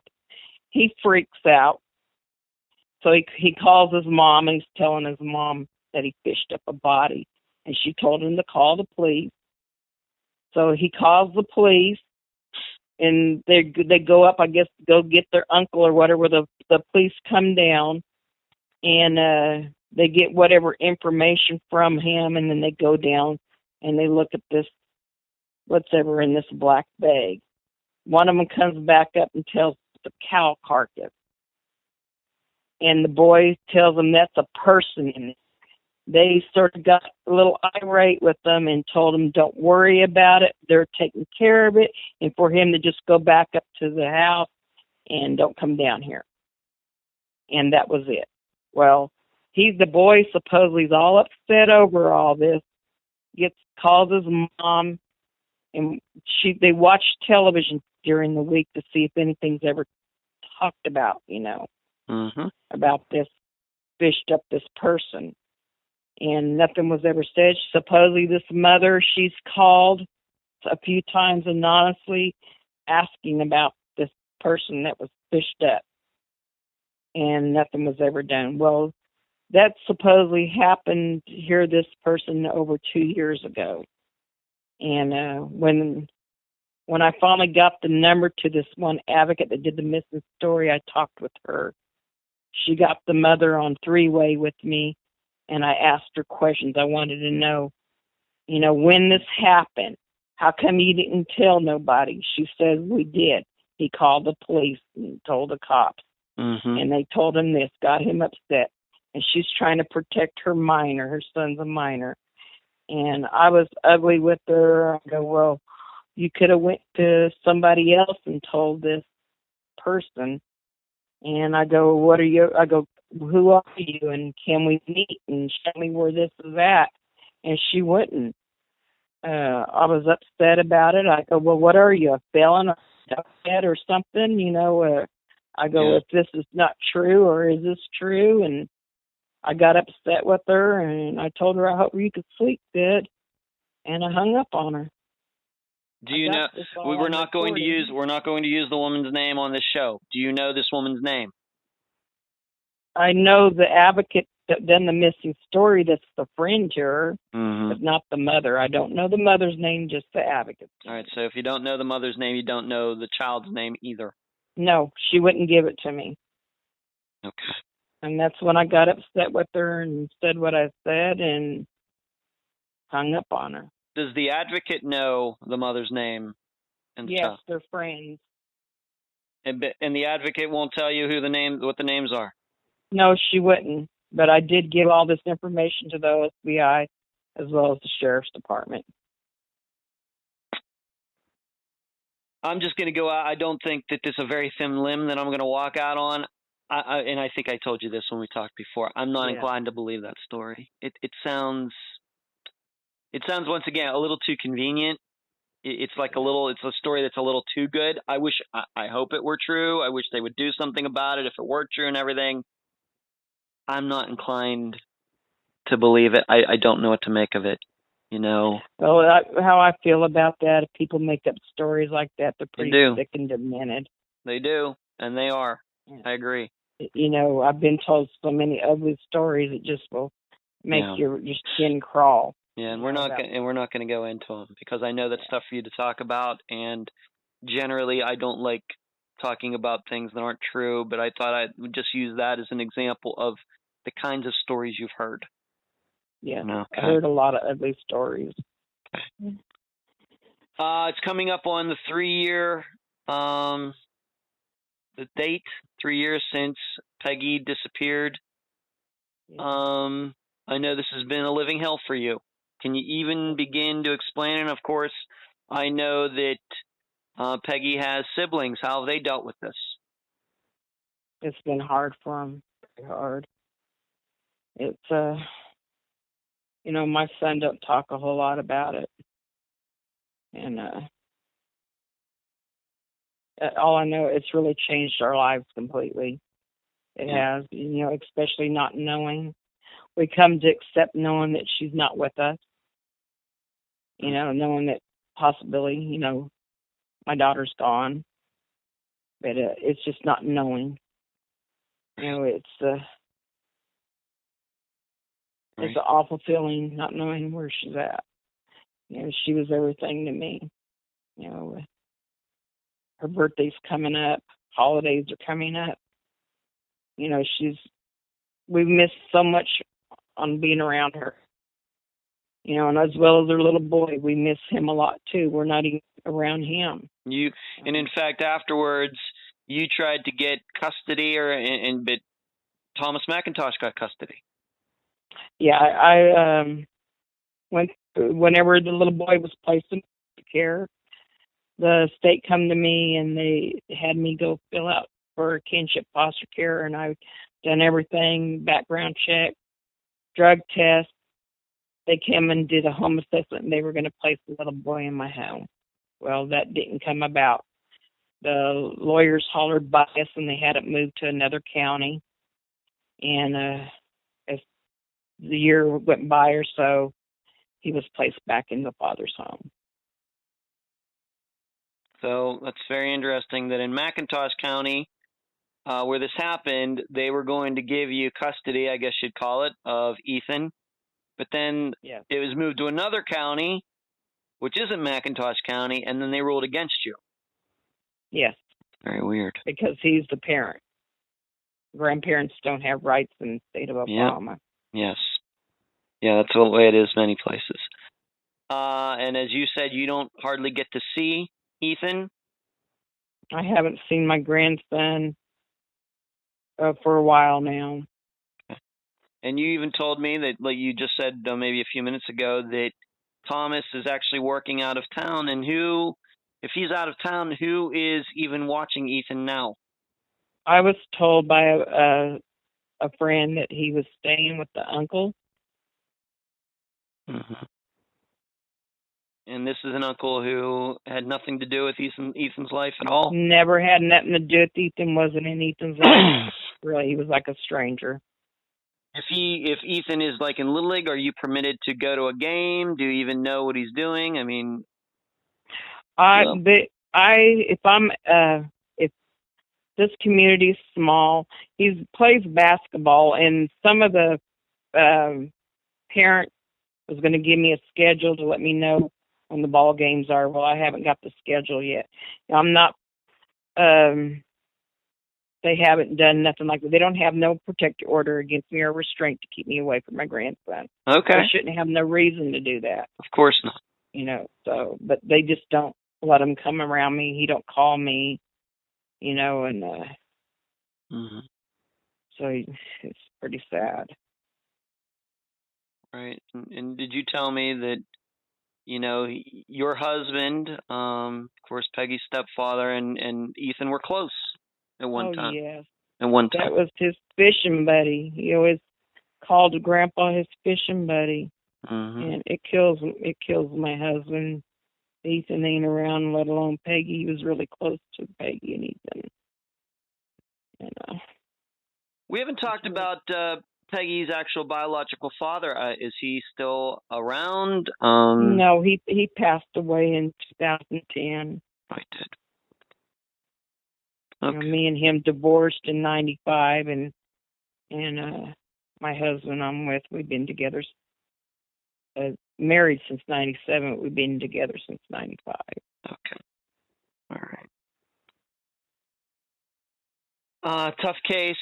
He freaks out. So he calls his mom, and he's telling his mom that he fished up a body. And she told him to call the police. So he calls the police, and they go up, I guess, go get their uncle or whatever. The police come down, and they get whatever information from him, and then they go down and they look at this, what's ever in this black bag. One of them comes back up and tells the cow carcass. And the boy tells them that's a person in it. They sort of got a little irate with them and told him, don't worry about it. They're taking care of it. And for him to just go back up to the house and don't come down here. And that was it. Well, the boy supposedly is all upset over all this. Calls his mom, and they watch television during the week to see if anything's ever talked about, about this fished up this person. And nothing was ever said. Supposedly this mother, she's called a few times anonymously asking about this person that was fished up. And nothing was ever done. Well, that supposedly happened here, this person, over 2 years ago. And when I finally got the number to this one advocate that did the missing story, I talked with her. She got the mother on 3-way with me, and I asked her questions. I wanted to know, when this happened, how come you didn't tell nobody? She says, we did. He called the police and told the cops. Mm-hmm. And they told him this, got him upset. And she's trying to protect her minor. Her son's a minor. And I was ugly with her. I go, well, you could have went to somebody else and told this person. And I go, what are you? I go, who are you? And can we meet and show me where this is at? And she wouldn't. I was upset about it. I go, well, what are you, a felon or dead or something? You know, I go, if this is not true, or is this true? And I got upset with her, and I told her, I hope you could sleep good. And I hung up on her. Do you know? We're not going to use the woman's name on this show. Do you know this woman's name? I know the advocate that done the missing story. That's the friend to her, but not the mother. I don't know the mother's name, just the advocate. All right. So if you don't know the mother's name, you don't know the child's name either. No, she wouldn't give it to me. Okay. And that's when I got upset with her and said what I said and hung up on her. Does the advocate know the mother's name and the yes, child? They're friends. And the advocate won't tell you what the names are? No, she wouldn't. But I did give all this information to the FBI as well as the sheriff's department. I'm just going to go out. I don't think that this is a very thin limb that I'm going to walk out on. And I think I told you this when we talked before. I'm not inclined to believe that story. It sounds once again a little too convenient. It's a story that's a little too good. I hope it were true. I wish they would do something about it if it were true and everything. I'm not inclined to believe it. I don't know what to make of it, you know. Well, how I feel about that, if people make up stories like that, they're pretty sick and demented. They do, and they are. Yeah. I agree. You know, I've been told so many ugly stories, it just will make your skin crawl. Yeah, and we're not going to go into them because I know that's tough for you to talk about, and generally I don't like talking about things that aren't true, but I thought I would just use that as an example of the kinds of stories you've heard. Yeah, I heard a lot of ugly stories. Okay. It's coming up on the 3-year, the date, 3 years since Peggy disappeared. Yeah. I know this has been a living hell for you. Can you even begin to explain? And of course, I know that Peggy has siblings. How have they dealt with this? It's been hard for them. Very hard. It's you know, my son don't talk a whole lot about it, and all I know, it's really changed our lives completely. It has, you know, especially not knowing. We come to accept knowing that she's not with us. You know, knowing that possibly, you know, my daughter's gone, but it's just not knowing. You know, it's an awful feeling not knowing where she's at. You know, she was everything to me. You know, her birthday's coming up, holidays are coming up. You know, we've missed so much on being around her. You know, and as well as her little boy, we miss him a lot too. We're not even around him. And in fact, afterwards, you tried to get custody, but Thomas Mcintosh got custody. Yeah, I whenever the little boy was placed in care, the state come to me and they had me go fill out for kinship foster care, and I've done everything, background check, drug test. They came and did a home assessment, and they were going to place the little boy in my home. Well, that didn't come about. The lawyers hollered by us, and they had it moved to another county. And as the year went by or so, he was placed back in the father's home. So that's very interesting that in Mcintosh County, where this happened, they were going to give you custody, I guess you'd call it, of Ethan. But then it was moved to another county, which isn't Mcintosh County, and then they ruled against you. Yes. Very weird. Because he's the parent. Grandparents don't have rights in the state of Oklahoma. Yes. Yeah, that's the way it is many places. And as you said, you don't hardly get to see Ethan. I haven't seen my grandson for a while now. And you even told me that, like you just said maybe a few minutes ago, that Thomas is actually working out of town. And if he's out of town, who is even watching Ethan now? I was told by a friend that he was staying with the uncle. Mm-hmm. And this is an uncle who had nothing to do with Ethan's life at all? Never had nothing to do with Ethan, wasn't in Ethan's life. Really, he was like a stranger. If Ethan is like in Little League, are you permitted to go to a game? Do you even know what he's doing? I mean, if this community is small, he plays basketball, and some of the parent was going to give me a schedule to let me know when the ball games are. Well, I haven't got the schedule yet. I'm not. They haven't done nothing like that. They don't have no protective order against me or restraint to keep me away from my grandson. Okay. They shouldn't have no reason to do that. Of course not. But they just don't let him come around me. He don't call me, and Mm-hmm. so it's pretty sad. Right. And did you tell me that, your husband, of course, Peggy's stepfather, and Ethan were close at one time? Oh, yes. At one time. That was his fishing buddy. He always called Grandpa his fishing buddy. Mm-hmm. And it kills my husband. Ethan ain't around, let alone Peggy. He was really close to Peggy and Ethan. We haven't talked about Peggy's actual biological father. Is he still around? No, he passed away in 2010. I did. Okay. Me and him divorced in '95, and my husband I'm with, we've been together, married since '97. But we've been together since '95. Okay. All right. Tough case,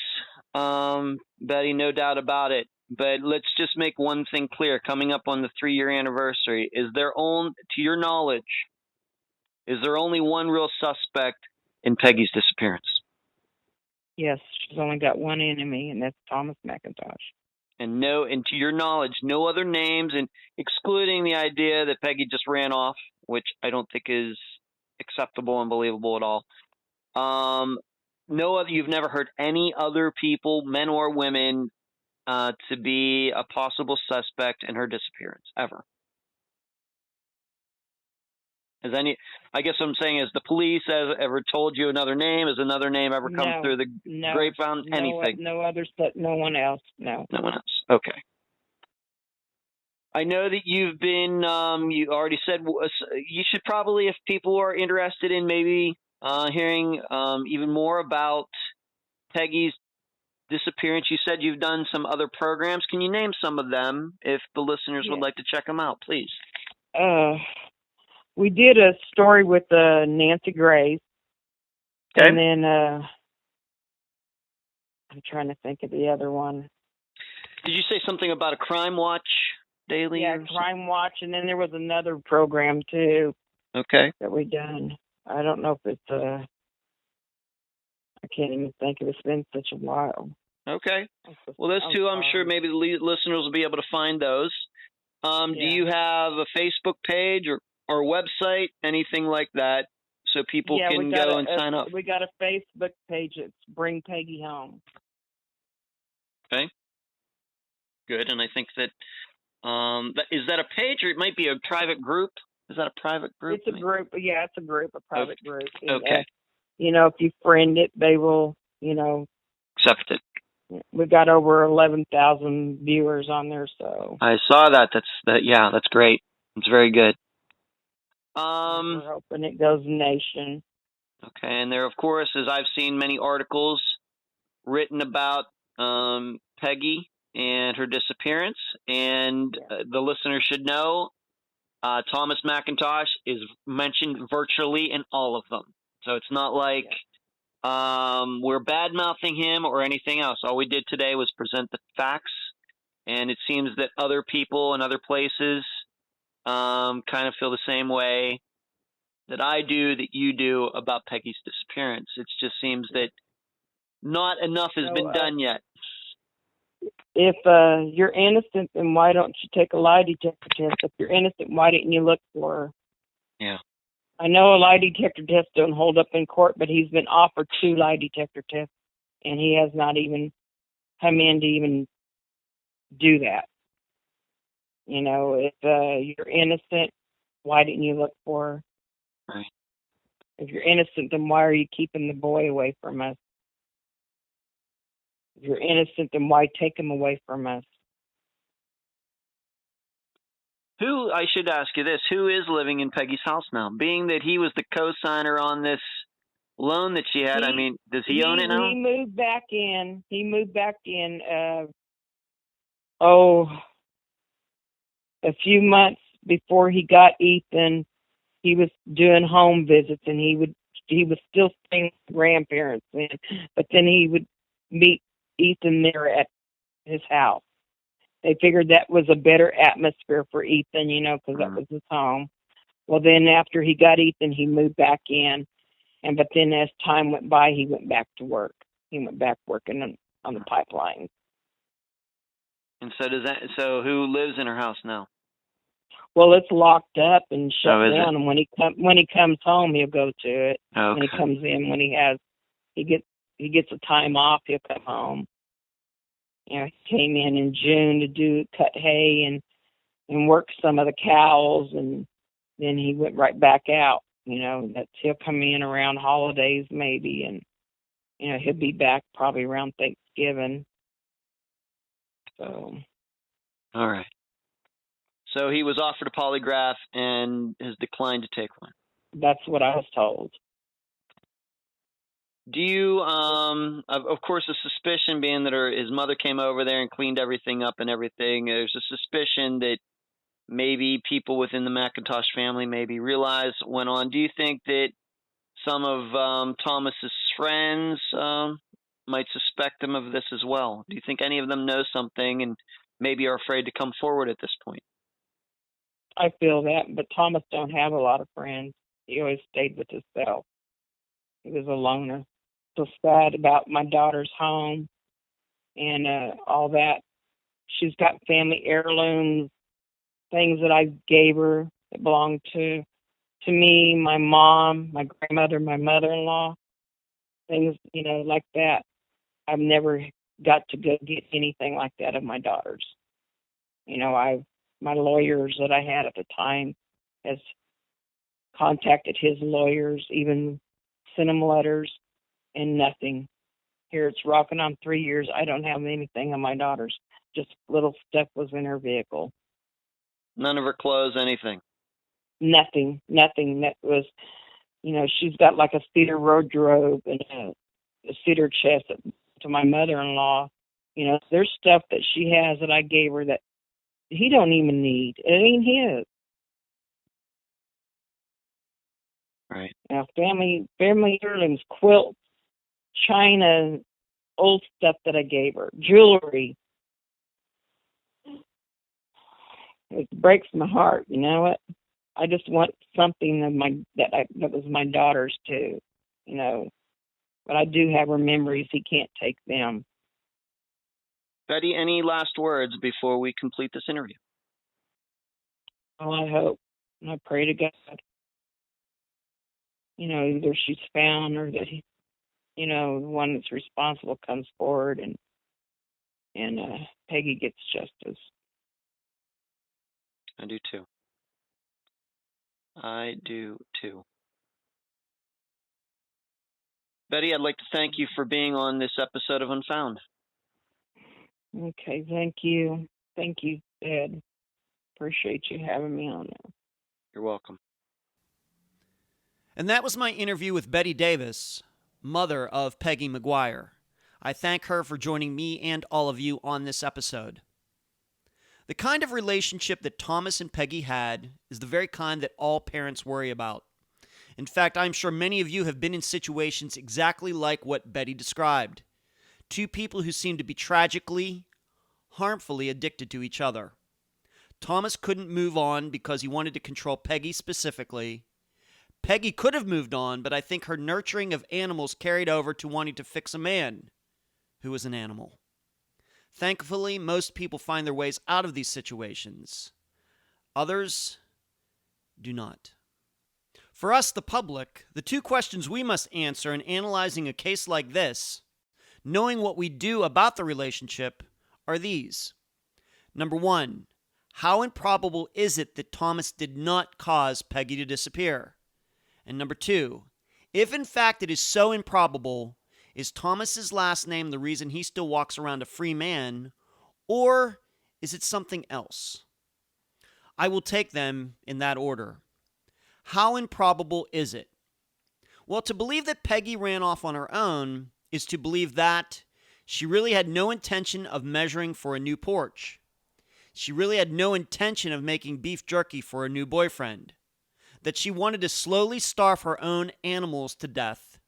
Betty, no doubt about it. But let's just make one thing clear. Coming up on the 3-year anniversary, to your knowledge, is there only one real suspect in Peggy's disappearance? Yes, she's only got one enemy, and that's Thomas Mcintosh. And to your knowledge, no other names, and excluding the idea that Peggy just ran off, which I don't think is acceptable and believable at all. You've never heard any other people, men or women, to be a possible suspect in her disappearance, ever? I guess what I'm saying is, the police has ever told you another name? Has another name ever come through the grapevine? Anything? No others, but no one else. No. No one else. Okay. I know that you've been, you already said, you should probably, if people are interested in maybe hearing even more about Peggy's disappearance, you said you've done some other programs. Can you name some of them if the listeners would like to check them out, please? We did a story with Nancy Grace. Okay. And then I'm trying to think of the other one. Did you say something about a Crime Watch daily? Yeah, Crime Watch, and then there was another program too. Okay. That we done. I don't know if it's I can't even think of it. It's been such a while. Okay. Well, those two, I'm sure maybe the listeners will be able to find those. Do you have a Facebook page or website, anything like that, so people can go and sign up? We got a Facebook page. It's Bring Peggy Home. Okay. Good. And I think that, is that a page, or it might be a private group? Is that a private group? It's a group. Yeah, it's a group, a private group. And, okay. If you friend it, they will, accept it. We've got over 11,000 viewers on there, so. I saw that. That's great. It's very good. We're hoping it goes nation. Okay, and there, of course, as I've seen many articles written about Peggy and her disappearance, and the listener should know Thomas Mcintosh is mentioned virtually in all of them. So it's not like we're bad-mouthing him or anything else. All we did today was present the facts, and it seems that other people in other places kind of feel the same way that I do, that you do about Peggy's disappearance. It just seems that not enough has been done yet. If you're innocent, then why don't you take a lie detector test? If you're innocent, why didn't you look for her? Yeah. I know a lie detector test don't hold up in court, but he's been offered 2 lie detector tests, and he has not even come in to even do that. You know, if you're innocent, why didn't you look for her? Right. If you're innocent, then why are you keeping the boy away from us? If you're innocent, then why take him away from us? Who, I should ask you this, who is living in Peggy's house now? Being that he was the co-signer on this loan that she had, does he own it now? He moved back in. A few months before he got Ethan. He was doing home visits, and he was still staying with grandparents then, but then he would meet Ethan there at his house. They figured that was a better atmosphere for Ethan, because that was his home. Well, then after he got Ethan, he moved back in, but then as time went by, he went back to work. He went back working on the pipeline. And so who lives in her house now? Well, it's locked up and shut down, it? and when he comes home, he'll go to it. Okay. When he comes in, when he gets a time off, he'll come home. He came in June to cut hay and work some of the cows, and then he went right back out. He'll come in around holidays maybe, and he'll be back probably around Thanksgiving. So. All right. So he was offered a polygraph and has declined to take one. That's what I was told. Do you, of course, a suspicion being that his mother came over there and cleaned everything up and everything. There's a suspicion that maybe people within the Mcintosh family maybe realized what went on. Do you think that some of Thomas's friends might suspect him of this as well? Do you think any of them know something and maybe are afraid to come forward at this point? I feel that, but Thomas don't have a lot of friends. He always stayed with himself. He was a loner. So sad about my daughter's home and all that. She's got family heirlooms, things that I gave her that belonged to me, my mom, my grandmother, my mother-in-law, things, like that. I've never got to go get anything like that of my daughters. My lawyers that I had at the time has contacted his lawyers, even sent him letters, and nothing. Here it's rocking on 3 years. I don't have anything on my daughters. Just little stuff was in her vehicle. None of her clothes, anything? Nothing. That was, she's got like a cedar wardrobe and a cedar chest to my mother-in-law. There's stuff that she has that I gave her that he don't even need. It ain't his. Right. Now, family heirlooms, quilts, china, old stuff that I gave her, jewelry. It breaks my heart. You know what? I just want something that was my daughter's too. But I do have her memories. He can't take them. Betty, any last words before we complete this interview? Well, I hope and I pray to God. Either she's found or that the one that's responsible comes forward and Peggy gets justice. I do too. I do too. Betty, I'd like to thank you for being on this episode of Unfound. Okay, thank you. Thank you, Ed. Appreciate you having me on there. You're welcome. And that was my interview with Betty Davis, mother of Peggy McGuire. I thank her for joining me and all of you on this episode. The kind of relationship that Thomas and Peggy had is the very kind that all parents worry about. In fact, I'm sure many of you have been in situations exactly like what Betty described. Two people who seem to be tragically, harmfully addicted to each other. Thomas couldn't move on because he wanted to control Peggy specifically. Peggy could have moved on, but I think her nurturing of animals carried over to wanting to fix a man who was an animal. Thankfully, most people find their ways out of these situations. Others do not. For us, the public, the two questions we must answer in analyzing a case like this, knowing what we do about the relationship, are these. Number one, how improbable is it that Thomas did not cause Peggy to disappear? And number two, if in fact it is so improbable, is Thomas's last name the reason he still walks around a free man, or is it something else? I will take them in that order. How improbable is it? Well, to believe that Peggy ran off on her own is to believe that she really had no intention of measuring for a new porch. She really had no intention of making beef jerky for a new boyfriend. That she wanted to slowly starve her own animals to death.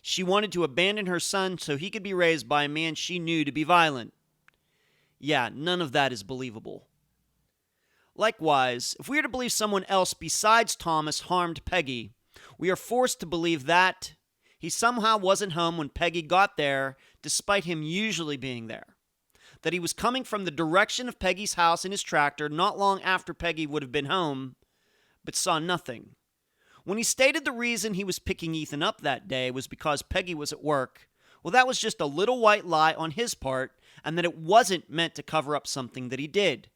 She wanted to abandon her son so he could be raised by a man she knew to be violent. Yeah, none of that is believable. Likewise, if we are to believe someone else besides Thomas harmed Peggy, we are forced to believe that he somehow wasn't home when Peggy got there, despite him usually being there. That he was coming from the direction of Peggy's house in his tractor not long after Peggy would have been home, but saw nothing. When he stated the reason he was picking Ethan up that day was because Peggy was at work, well, that was just a little white lie on his part, and that it wasn't meant to cover up something that he did.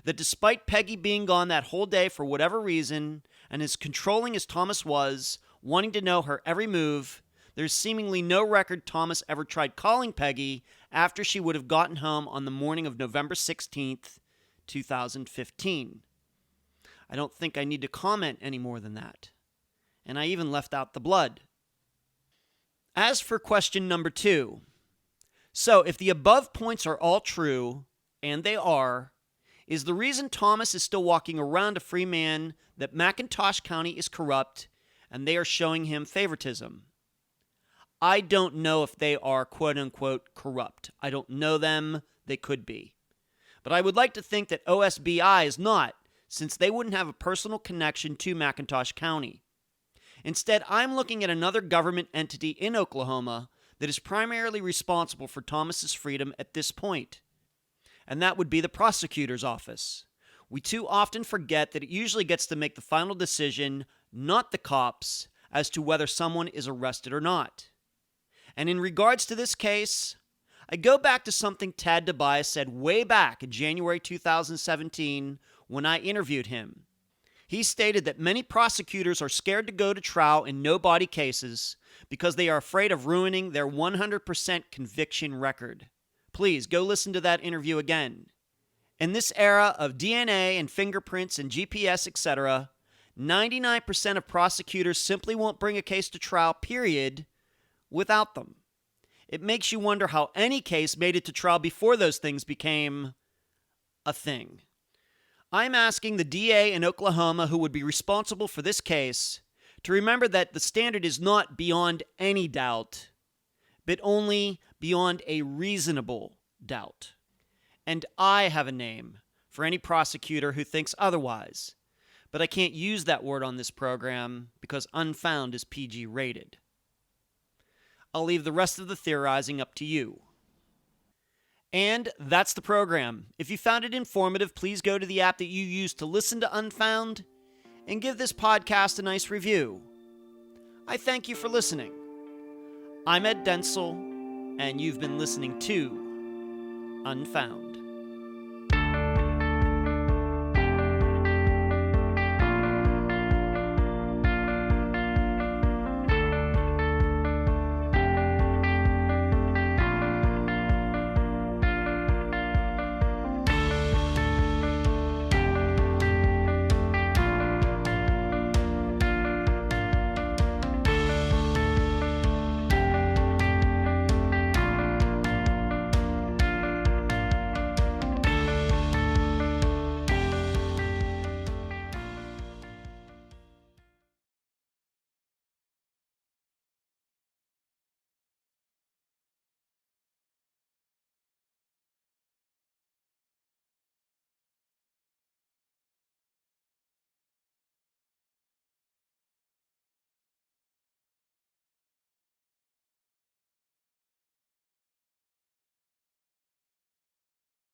That despite Peggy being gone that whole day for whatever reason, and as controlling as Thomas was, wanting to know her every move, there's seemingly no record Thomas ever tried calling Peggy after she would have gotten home on the morning of November 16th, 2015. I don't think I need to comment any more than that. And I even left out the blood. As for question number 2, so if the above points are all true, and they are, is the reason Thomas is still walking around a free man that Mcintosh County is corrupt and they are showing him favoritism? I don't know if they are quote-unquote corrupt. I don't know them. They could be. But I would like to think that OSBI is not, since they wouldn't have a personal connection to Mcintosh County. Instead, I'm looking at another government entity in Oklahoma that is primarily responsible for Thomas's freedom at this point, and that would be the prosecutor's office. We too often forget that it usually gets to make the final decision, not the cops, as to whether someone is arrested or not. And in regards to this case, I go back to something Tad Tobias said way back in January 2017 when I interviewed him. He stated that many prosecutors are scared to go to trial in no-body cases because they are afraid of ruining their 100% conviction record. Please go listen to that interview again. In this era of DNA and fingerprints and GPS, etc., 99% of prosecutors simply won't bring a case to trial, period, without them. It makes you wonder how any case made it to trial before those things became a thing. I'm asking the DA in Oklahoma who would be responsible for this case to remember that the standard is not beyond any doubt, but only beyond a reasonable doubt. And I have a name for any prosecutor who thinks otherwise, but I can't use that word on this program because unfound is PG rated. I'll leave the rest of the theorizing up to you. And that's the program. If you found it informative, please go to the app that you use to listen to Unfound and give this podcast a nice review. I thank you for listening. I'm Ed Densel, and you've been listening to Unfound.